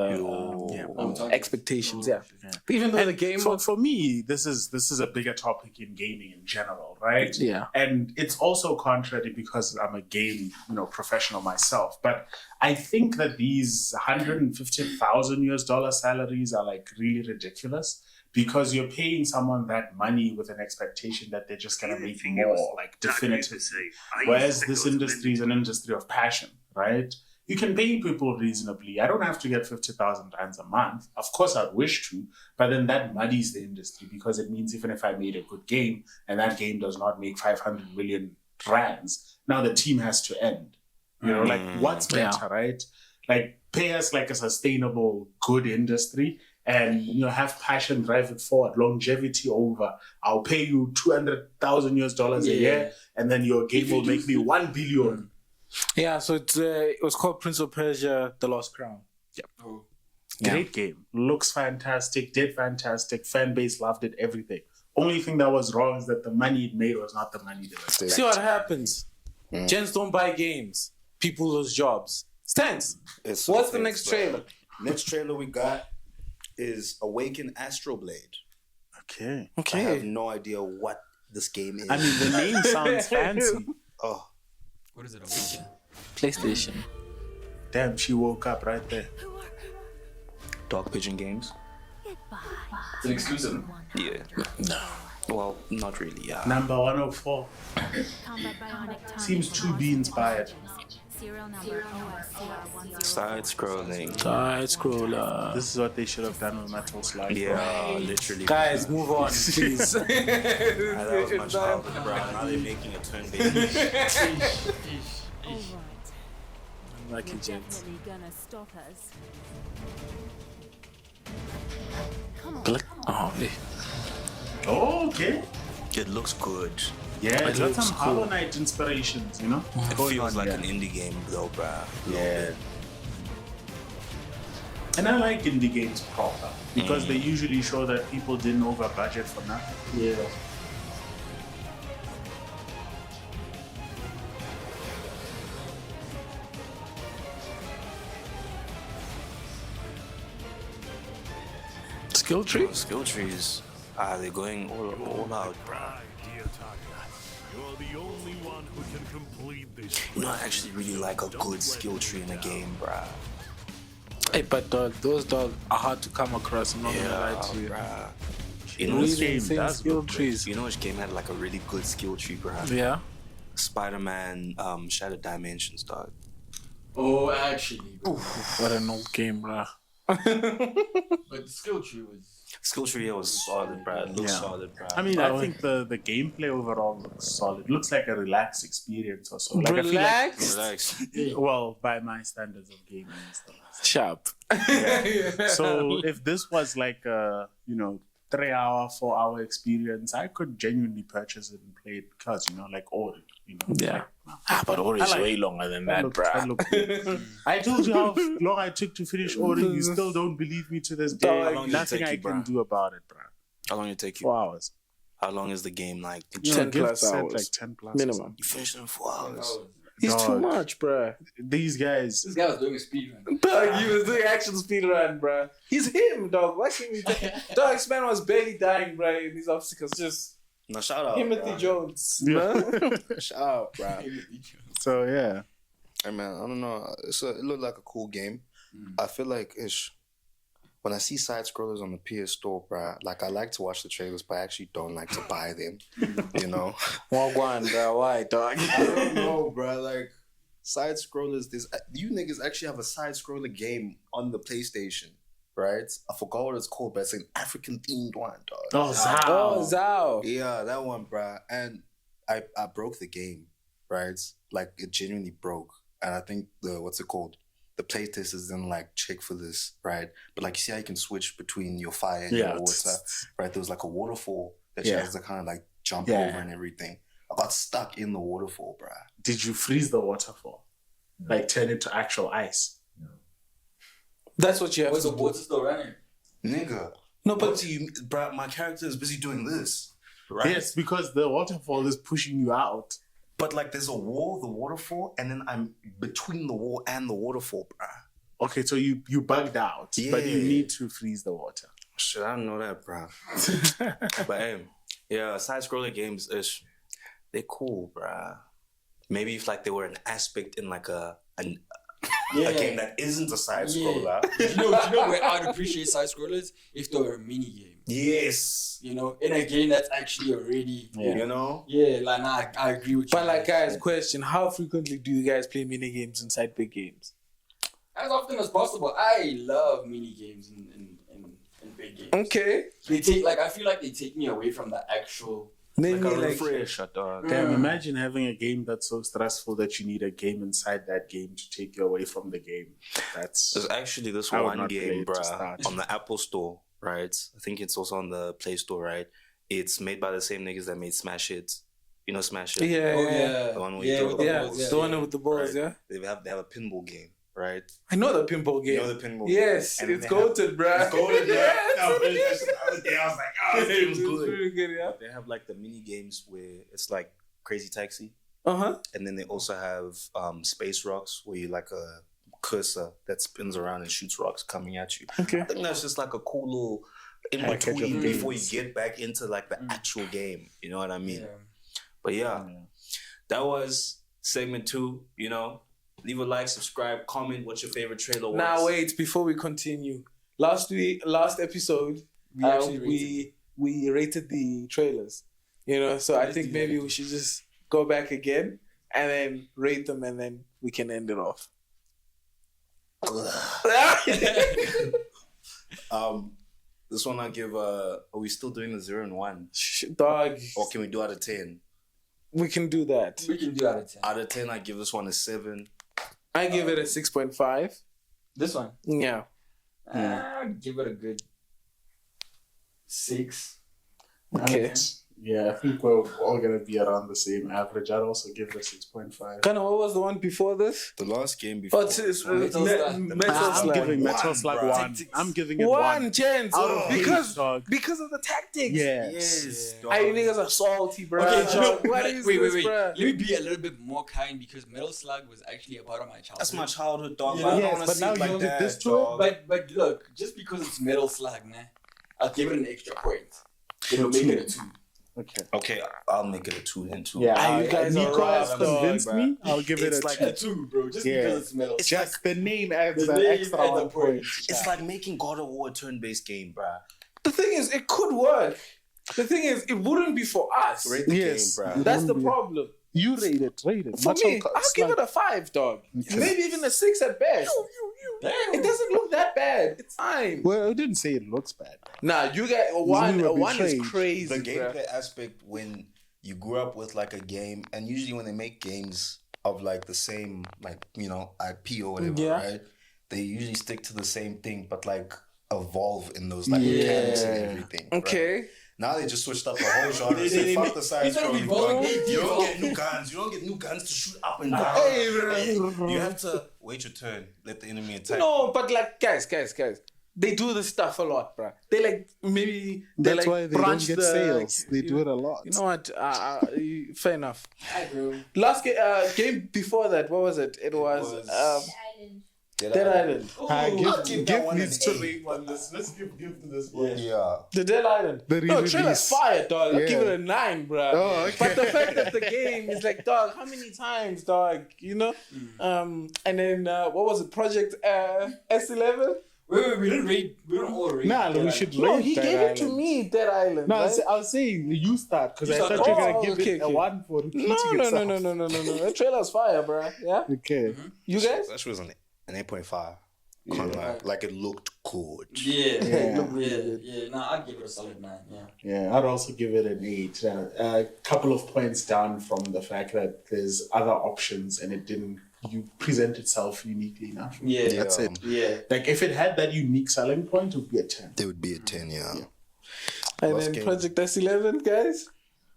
expectations. Yeah. Even though the game for me, this is a bigger topic in gaming in general, right? Yeah. And it's also contrary because I'm a game, professional myself. But I think that these $150,000 salaries are like really ridiculous because you're paying someone that money with an expectation that they're just gonna make more, like definitively. Whereas this industry is an industry of passion, right? You can pay people reasonably. I don't have to get 50,000 rands a month. Of course, I'd wish to, but then that muddies the industry because it means even if I made a good game and that game does not make 500 million rands, now the team has to end. Like what's better, right? Like pay us like a sustainable, good industry and have passion, drive it forward, longevity over. I'll pay you $200,000 a year, and then your game will make me 1 billion. Yeah, so it was called Prince of Persia: The Lost Crown. Yep. Great game. Looks fantastic, did fantastic, fan base loved it, everything. Only thing that was wrong is that the money it made was not the money they were. See what happens. Gens don't buy games. People lose jobs. Stance. What's the next trailer? Next trailer we got is Awaken Astral Blade. Okay. I have no idea what this game is. I mean, the name sounds fancy. Oh. What is it, Awaken? PlayStation. Damn, she woke up right there. Dog Pigeon Games? It's an exclusive. Yeah. No. Well, not really, yeah. Number 104. Seems to be inspired. Side scrolling. Side scroller. This is what they should have done with Metal Slug. Yeah, literally. Guys, move on, please. That was my childhood, bro. Now they're making a turn-based. Lucky gents. Oh, okay. It looks good. Yeah, it's got some Hollow Knight inspirations, It feels like an indie game, though, bruh. Yeah. And I like indie games proper because they usually show that people didn't over budget for nothing. Yeah. Skill tree? Skill trees. They're going all out, bruh. You're the only one who can complete this. I actually really like a good skill tree in a game, bruh. Hey, but those dogs are hard to come across. I'm not gonna lie to you. Bruh. Skill trees. You know which game had like a really good skill tree, bruh? Yeah. Spider-Man Shattered Dimensions, dog. Oh, actually. What an old game, bruh. But the skill tree was... Skill tree was solid, bruh. It looks solid, bruh. I mean, I think the gameplay overall looks solid. Looks like a relaxed experience or so. Like, Relaxed? Relax. Well, by my standards of gaming and stuff. Sharp. Yeah. So if this was like a 3-hour, 4-hour experience, I could genuinely purchase it and play it because like Ori. Yeah. But Ori is way longer than that, bruh. I told you how long I took to finish Ori. You still don't believe me to this day. Nothing I can do about it, bruh. How long did it take you? 4 hours. How long is the game like? 10 plus hours. Like 10 plus. Minimum. You finished it in 4 hours. He's too much, bruh. These guys. This guy was doing a speedrun. Dog, he was doing actual speedrun, bruh. He's him, dog. Why can't we Dog, this man was barely dying, bruh, in these obstacles. Just No, shout out. Timothy Jones. Shout out, bro. So, yeah. Hey, man, I don't know. It looked like a cool game. I feel like when I see side scrollers on the PS Store, bro, like I like to watch the trailers, but I actually don't like to buy them. Wagwan, bro. Why, dog? I don't know, bro. Like side scrollers, you niggas actually have a side scroller game on the PlayStation, right? I forgot what it's called, but it's an African themed one, dog. Oh, Zao. Zao. Yeah, that one, bro. And I broke the game, right? Like it genuinely broke, and I think the playtesters didn't like check for this, right? But like you see how you can switch between your fire and your water, right? There was like a waterfall that you had to kind of like jump over and everything. I got stuck in the waterfall, bruh. Did you freeze the waterfall? Like turn it to actual ice? No. That's what you have Was to the do. water still running? Nigga. No, but bruh, my character is busy doing this, right? Yes, because the waterfall is pushing you out. But like there's a wall, the waterfall, and then I'm between the wall and the waterfall, bruh. Okay, so you bugged out, but you need to freeze the water. Shit, I don't know that, bro. But hey, yeah, side-scrolling games is they're cool, bro. Maybe if like they were an aspect in like a game that isn't a side scroller. You know where I'd appreciate side scrollers if they were a mini game. Yes. You know, in a game that's actually already you know? Yeah, like nah, I agree with you. But like guys, question, how frequently do you guys play mini games inside big games? As often as possible. I love mini games in big games. Okay. They take I feel like they take me away from the actual Maybe refresher, dog. Damn, imagine having a game that's so stressful that you need a game inside that game to take you away from the game. There's actually this one game, bruh, on the Apple Store, right? I think it's also on the Play Store, right? It's made by the same niggas that made Smash Hit. You know Smash Hit? Yeah. The one where you throw the balls. The one with the balls, right? They have a pinball game, right? I know the pinball game. You know the pinball yes, game? It's goated, bruh. It's goated, yes. I was like, oh, this game was good. Really good, yeah. They have like the mini games where it's like Crazy Taxi. Uh-huh. And then they also have Space Rocks where you like a cursor that spins around and shoots rocks coming at you. Okay. I think that's just like a cool little in between before you get back into like the actual game. You know what I mean? Yeah. But yeah, that was segment 2, you know. Leave a like, subscribe, comment what your favorite trailer was. Now wait, before we continue. Last episode, we rated the trailers. You know, so I think maybe we should just go back again and then rate them and then we can end it off. This one I give are we still doing the 0 and 1? Dog. Or can we do out of 10? We can do that. We can do out of 10. Out of 10, I give this one a 7. I give it a 6.5. This one? Yeah. I'd give it a good 6. Okay. Yeah, I think we're all going to be around the same average. I'd also give it a 6.5. Kind of, what was the one before this? The last game before. Metal Slug. I'm giving Metal Slug 1. I'm giving it 1 chance. Because of the tactics. Yes. I niggas are salty, bro. Okay, wait. Let me be a little bit more kind because Metal Slug was actually a part of my childhood. That's my childhood, dog. Yeah. Yes, but now you did this to it. But look, just because it's Metal Slug, I'll give it an extra point. It'll make it a 2. Okay, I'll make it a 2 then too. Yeah, you guys Nico has convinced dog, me. I'll give it a 2, bro. Just because it's Metal Slug. Just the name adds an extra 1 point. It's like making God of War a turn-based game, bruh. The thing is, it could work. The thing is, it wouldn't be for us. Rate the game, bruh. That's the problem. You rate it. For me, I'll give it a 5, dog. Maybe even a 6 at best. It doesn't look that bad. It's fine. Well, I didn't say it looks bad. Nah, you got one is crazy. The gameplay aspect when you grew up with like a game, and usually when they make games of like the same IP or whatever, right? They usually stick to the same thing, but like evolve in those like mechanics and everything. Okay. Right? Now they just switched up the whole genre and said, fuck the side scrolling. You don't get new guns. You don't get new guns to shoot up and down. You have to wait your turn. Let the enemy attack. No, but like, guys. They do this stuff a lot, bro. They like, maybe they That's like why they don't get sales. They do it a lot. You know what? Fair enough. Last game before that, what was it? It was Dead Island. Give these two. Let's give to this one. Yeah. The Dead Island. No, trailer's fire, dog. I'll give it a 9, bro. Oh, okay. But the fact that the game is like, dog, how many times, dog? You know? And then, what was it? Project S11? Wait, we don't all rate. Nah, we should rate No, he Dead gave Island. it to me, Dead Island. No, right? I was saying you start because I start. thought you were going to give it a Okay. 1 for repeating No. itself. The trailer's fire, bro. Yeah? Okay. You guys? That was an 8.5. Like it looked good. Yeah. Nah, I'd give it a solid 9. Yeah, I'd also give it an 8. A couple of points down from the fact that there's other options and it didn't present itself uniquely enough. Yeah. That's it. Yeah. Like if it had that unique selling point, it would be a 10. It would be a 10, yeah. And Last then game. Project S11, guys?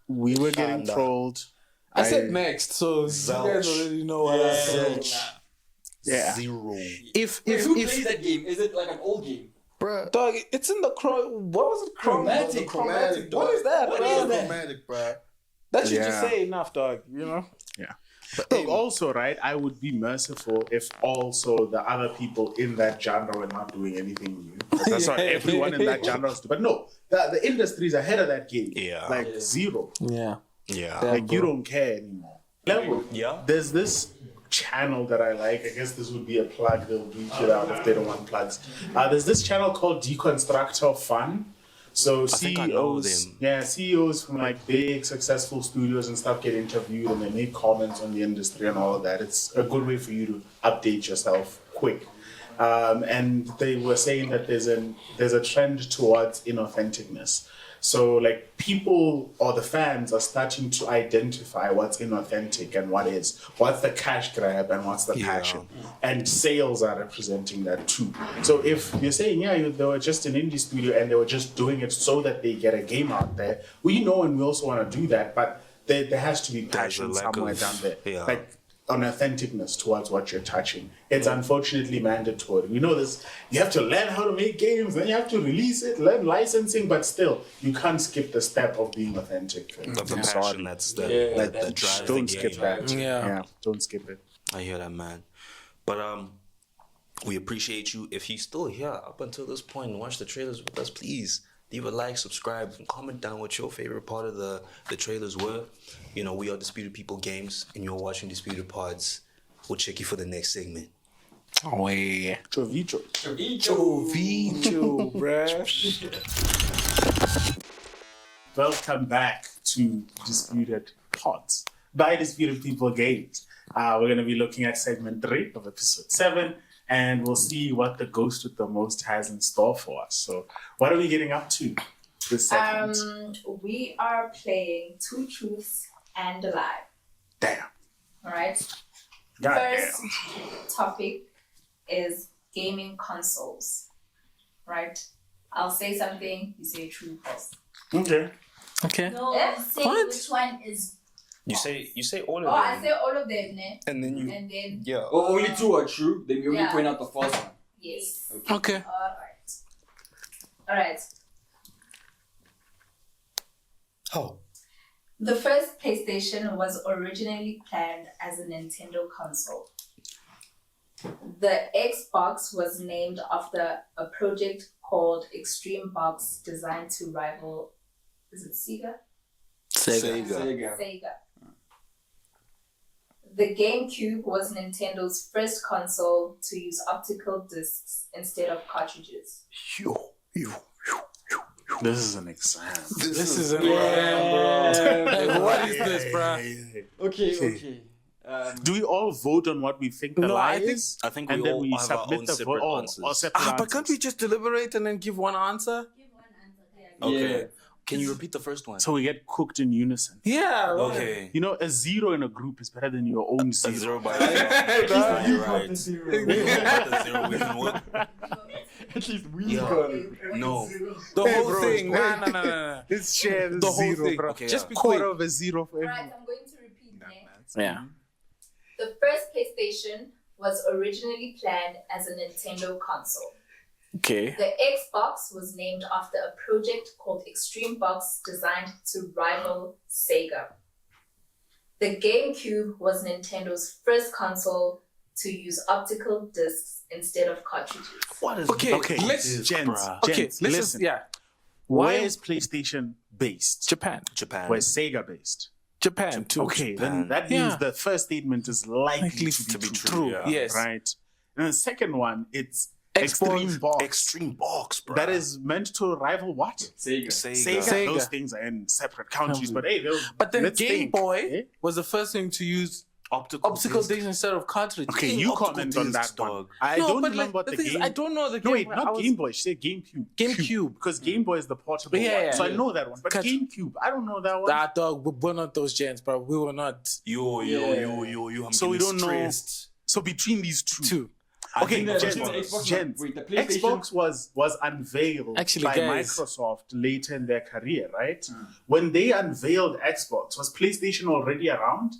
We were getting trolled. I said next, so you guys already know what I said. Yeah. 0. If Who plays that game? Is it like an old game? Bruh. Dog, it's in the what was it? Chromatic. What is that, bro? Chromatic, bruh. That should just say enough, dog. You know. Yeah. Look, also, right, I would be merciful if also the other people in that genre were not doing anything new. That's what everyone in that genre is doing. But no, the industry is ahead of that game. Yeah. Like zero. Yeah. Like you don't care anymore. Level. Yeah. There's this channel that I like. I guess this would be a plug. They'll bleep it out if they don't want plugs. There's this channel called Deconstructor Fun. So CEOs from like big successful studios and stuff get interviewed and they make comments on the industry and all of that. It's a good way for you to update yourself quick. And they were saying that there's a trend towards inauthenticness. So like people or the fans are starting to identify what's inauthentic and what's the cash grab and what's the passion. And sales are representing that too. So if you're saying, they were just an indie studio and they were just doing it so that they get a game out there, we know and we also want to do that, but there has to be passion somewhere down there. Yeah. Like an authenticness towards what you're touching. It's unfortunately mandatory. We know this. You have to learn how to make games, then you have to release it, learn licensing, but still, you can't skip the step of being authentic. The passion that drives don't the skip game. that. Yeah, don't skip it. I hear that, man. But we appreciate you. If you're still here up until this point and watch the trailers with us, please leave a like, subscribe, and comment down what your favorite part of the trailers were. You know, we are Disputed People Games, and you're watching Disputed Pods. We'll check you for the next segment. Oh, yeah. Chovicho, bruh. Welcome back to Disputed Pods by Disputed People Games. We're going to be looking at segment 3 of episode 7, and we'll see what the Ghost with the Most has in store for us. So, what are we getting up to this segment? We are playing Two Truths and a Lie. Damn. All right. First topic is gaming consoles. Right? I'll say something, you say true, false. Okay. No, say which one is. You say all of them. I say all of them, ne? And then Oh, only 2 are true. Then you only point out the false one. Yes. Okay. All right. Oh. The first PlayStation was originally planned as a Nintendo console. The Xbox was named after a project called Extreme Box, designed to rival, is it Sega? Sega. The GameCube was Nintendo's first console to use optical discs instead of cartridges. This is an exam. This is an exam, bro. What is this, bro? Okay. Do we all vote on what we think the lie is? I think and we then all we have our submit own the separate vote. answers. But can't we just deliberate and then give one answer? Okay. Yeah. Can you repeat the first one? So we get cooked in unison. Yeah. Okay. You know, a 0 in a group is better than your own 0. A 0 by 0. You're right. The 0 we can work. At least we got it. No. The whole thing. No. Let's share the whole 0, thing. bro. Okay, Just be Quarter quick. of a 0 for everyone. Alright, I'm going to repeat next. Yeah. The first PlayStation was originally planned as a Nintendo console. Okay. The Xbox was named after a project called Extreme Box, designed to rival Sega. The GameCube was Nintendo's first console to use optical discs instead of cartridges. What is Okay, this, Gents, let's listen. just, yeah. Where is PlayStation based? Japan. Where's Sega based? Japan, too. Okay, then that means the first statement is likely to be be true. true. Yes. Right. And the second one, it's Xbox. Extreme Box, bro. That is meant to rival what? Sega. Those things are in separate countries, but hey, But then let's Game think. Boy was the first thing to use optical discs instead of cartridges. Okay, you comment on that one. I No, don't but remember what the thing is, game. I don't know the No, Game wait, Boy. not I was- Game Boy. She said GameCube. GameCube. Because Game Boy is the portable Yeah, one. So I yeah. know that one. But GameCube, I don't know that one. That dog, we're not those gents, bro. We were not. Yo. I'm So we getting don't know. stressed. So between these two. Two. Okay, think that gents, Xbox- wait, the PlayStation- Xbox was unveiled Actually, by guys. Microsoft later in their career, right? When they unveiled Xbox, was PlayStation already around?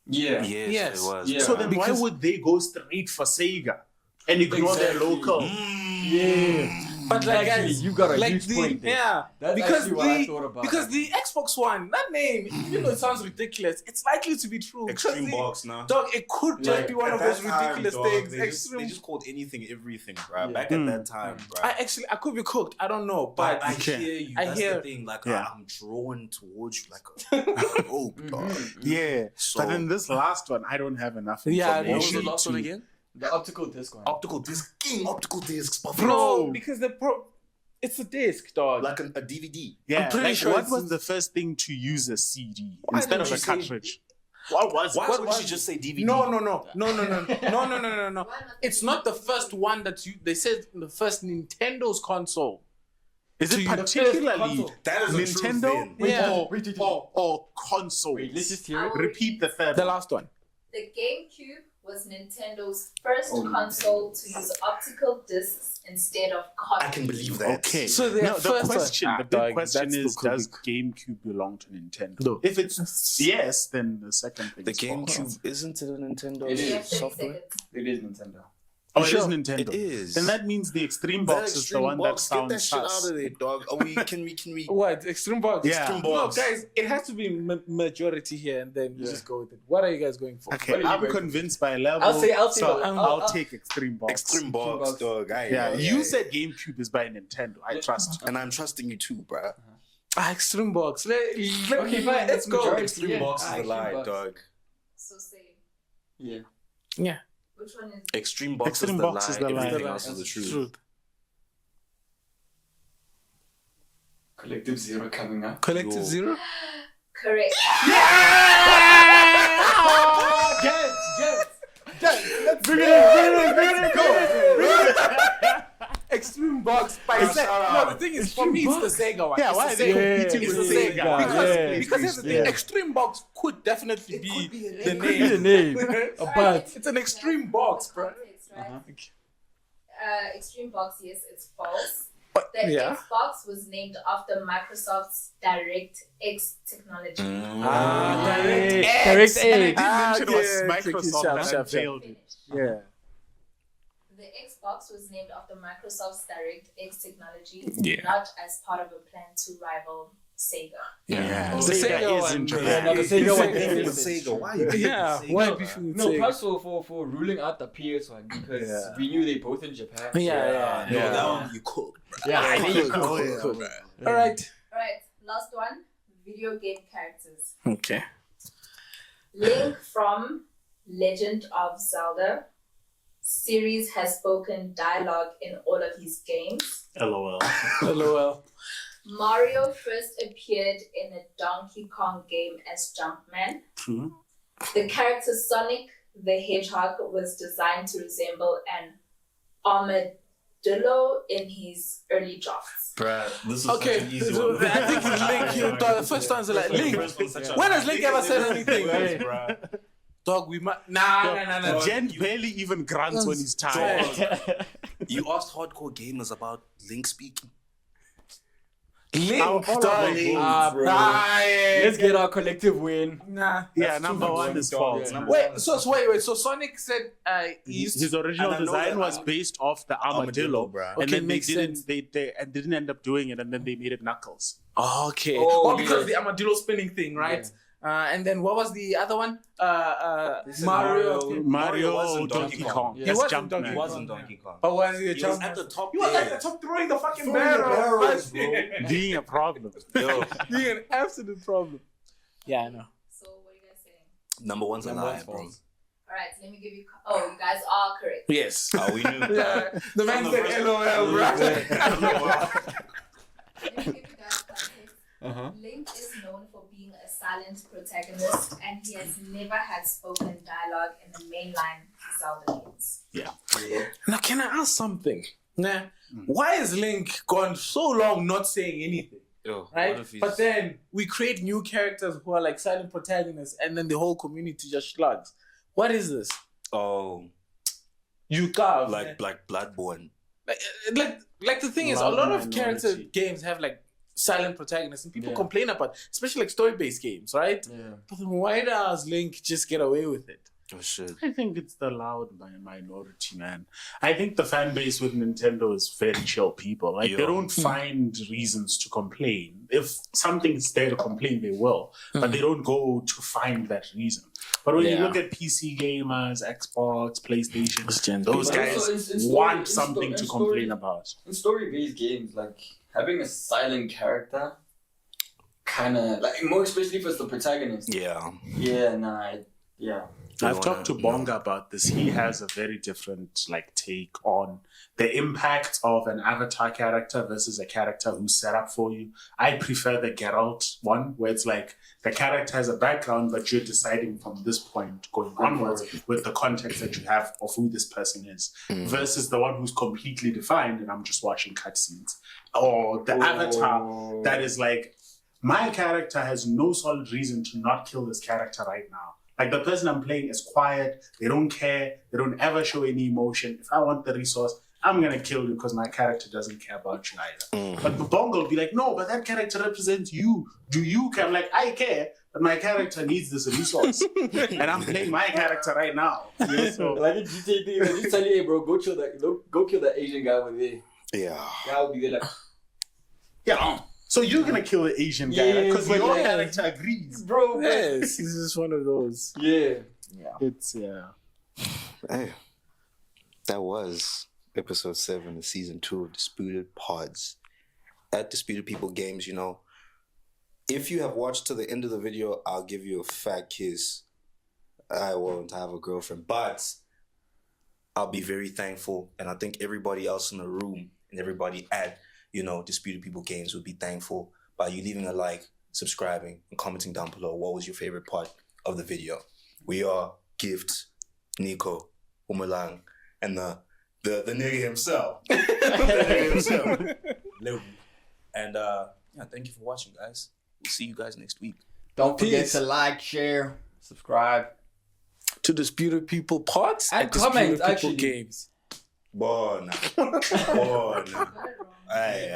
Yeah. Yes, it was. Yeah. So then why Because- would they go straight for Sega and ignore their Exactly. local? Yeah. But like, Actually, guys, you got a like huge point there. yeah, That's because actually what I thought about. because the Xbox One, that name, even though it sounds ridiculous, it's likely to be true. Extreme box now. Dog, it could just Like, be one At of that those time, ridiculous dog, things. They just called anything everything, bro. Yeah. Back at that time, bro. I could be cooked. I don't know, but I hear you. I That's hear- the thing. Like, Yeah. I'm drawn towards you like a rope, dog. Yeah. So- But then this last one, I don't have enough Yeah, What was information. the last one to- again? The optical disc one. Optical disc. King optical discs, bro, because it's a disc, dog. like a DVD. Yeah, pretty like, sure what it's- was the first thing to use a CD Why instead of didn't a you say- cartridge? What was it? Why What would was you it? just say DVD? No. It's not the first one that they said the first Nintendo's console. Is to it use the particularly console. That is a true Nintendo thing. Yeah. or console? Wait, let's just hear it. Repeat the third The one. last one. The GameCube was Nintendo's first Oh, console to use optical discs instead of cartridges. I can believe that. Okay. So the no, the first question, one- the big dog, question that's is, the does cook. GameCube belong to Nintendo? No. If it's yes, then the second thing The is false. GameCube isn't it a Nintendo It You is. have 30 software? seconds. It is Nintendo. Oh, it is Sure. Nintendo. It is. Then that means the Extreme That Box is the Extreme one Box, that get that sounds shit sus. out of there, dog. Can we? What? Extreme Box? Yeah. Extreme No, Box. guys, it has to be majority here, and then you Yeah. just go with it. What are you guys going for? Okay, What are you I'm going for? convinced by a level. I'll say so I'll- I'll take Extreme Box. Extreme Box, Box. dog. Yeah, you said GameCube is by Nintendo. I trust you. and I'm trusting you too, bro. Extreme Box. Okay, fine. Let's That's go. majority. Extreme Yeah. Box is the Extreme lie, Box. dog. So say, Yeah. Yeah. which one is Extreme Box Extreme is the Box lie. is the lie. Everything else is the truth. Collective Zero coming up. Collective Yo. Zero. correct? Extreme Box by Sega. No, the thing is, for me, it's the Sega one. Yeah, It's why the are they Sega. competing It's with the Sega? Sega. Because here's the thing, Yeah. Extreme Box could definitely be the Could be the name. name. But it's an Extreme Box, bro. Context, right? Extreme Box, yes, it's false. But, The yeah. Xbox was named after Microsoft's DirectX technology. Direct And I A. did mention it was okay, Microsoft sharp, that sharp, unveiled it. Yeah. The Xbox was named after Microsoft's DirectX technology, Yeah. not as part of a plan to rival Sega. Yeah, The Sega Sega is in one, Japan. yeah, no, the Sega one Sega definitely is- is. Sega. Why? you beefing Yeah, with why Sega, beefing with No, Sega? plus for ruling out the PS1 because Yeah. we knew they both in Japan. Yeah. No, that one you cook. Yeah, I think you Cook, could. cook. All right. Alright, last one. Video game characters. Okay. Link from Legend of Zelda series has spoken dialogue in all of his games. LOL. LOL. Mario first appeared in a Donkey Kong game as Jumpman. True. The character Sonic the Hedgehog was designed to resemble an armadillo in his early drafts. Bruh, this is Okay, such an easy so one. I think it's Link. You thought the first one's like Link. When has Link ever said anything? Bruh. Dog, we might. Nah. Jen barely even grunts when he's tired. You asked hardcore gamers about Link speaking. Link, Our dog. Link, bro. Let's get our collective win. Nah. Yeah, number one is false. Yeah. Wait, so Sonic said he used His original And I know design that was based off the armadillo, bruh. and Okay, then they makes didn't. sense. They didn't end up doing it, and then they made it Knuckles. Okay. Oh, because yes. the armadillo spinning thing, right? Yeah. And then what was the other one? This is Mario. Mario wasn't Donkey Kong. Yeah. He That's wasn't Donkey Jumpman. He wasn't Donkey Kong. But was he a He was Jumpman? at the top He was there. at the top throwing the fucking Throwing the barrel. barrels, bro. Being a problem. Yo, Being an absolute problem. Yeah, I know. So what are you guys saying? number one's a Number lie, one's bro. false. Alright, let me give you. Oh, you guys are correct. Yes. Oh, we knew. Yeah. The man From the said first- LOL, bro. Let me give you guys context. Uh-huh. Link is known for being a silent protagonist, and he has never had spoken dialogue in the mainline Zelda games. Now, can I ask something? Nah. Why is Link gone so long not saying anything? Yo, Right? what if he's- But then we create new characters who are like silent protagonists, and then the whole community just slugs. What is this? Oh, You carve. like Bloodborne. Like the thing is, a Loud lot of minority. character games have like silent protagonists, and people Yeah. complain about, especially like story-based games, right? Yeah. But then why does Link just get away with it? Oh shit. I think it's the loud minority, man. I think the fan base with Nintendo is very chill people. Like, they don't find reasons to complain. If something's there to complain, they will. But they don't go to find that reason. But when you look at PC gamers, Xbox, PlayStation, those guys want something to complain about. In story-based games, like, having a silent character, kind of, like, more especially if it's the protagonist. Yeah. I've talked to Bonga about this. He has a very different take on the impact of an avatar character versus a character who's set up for you. I prefer the Geralt one, where it's like the character has a background, but you're deciding from this point going onwards with the context that you have of who this person is, versus the one who's completely defined and I'm just watching cutscenes. Or the avatar that is like, my character has no solid reason to not kill this character right now. Like, the person I'm playing is quiet, they don't care, they don't ever show any emotion. If I want the resource, I'm gonna kill you because my character doesn't care about you either. But the Bongo will be like, no, but that character represents you. Do you care? I'm like, I care, but my character needs this resource. And I'm playing my character right now. So, like, in GTA 3, just tell you, hey, bro, go kill that Asian guy over there. Yeah. Guy will be there like, yeah. So you're gonna kill the Asian guy because your character agrees, bro. Yes, this is one of those. Yeah. It's Hey, that was episode 7 of season 2 of Disputed Pods. At Disputed People Games, if you have watched to the end of the video, I'll give you a fat kiss. I won't have a girlfriend, but I'll be very thankful, and I think everybody else in the room and everybody at Disputed People Games would be thankful by you leaving a like, subscribing, and commenting down below what was your favorite part of the video. We are Gift, Nico, Umalang, and the nigga himself. The nigga himself. And thank you for watching, guys. We'll see you guys next week. Don't forget to like, share, subscribe to Disputed People Pods and comment. Actually, games. Bona. Aye.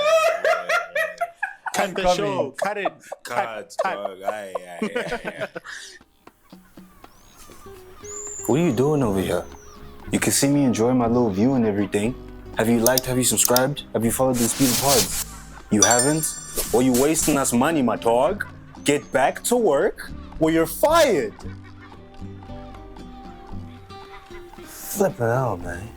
Cut the show. Cut it. Cut. Aye. What are you doing over here? You can see me enjoying my little view and everything. Have you liked? Have you subscribed? Have you followed the Disputed Pods? You haven't? Well, you're wasting us money, my dog. Get back to work or you're fired. Flippin' out, man.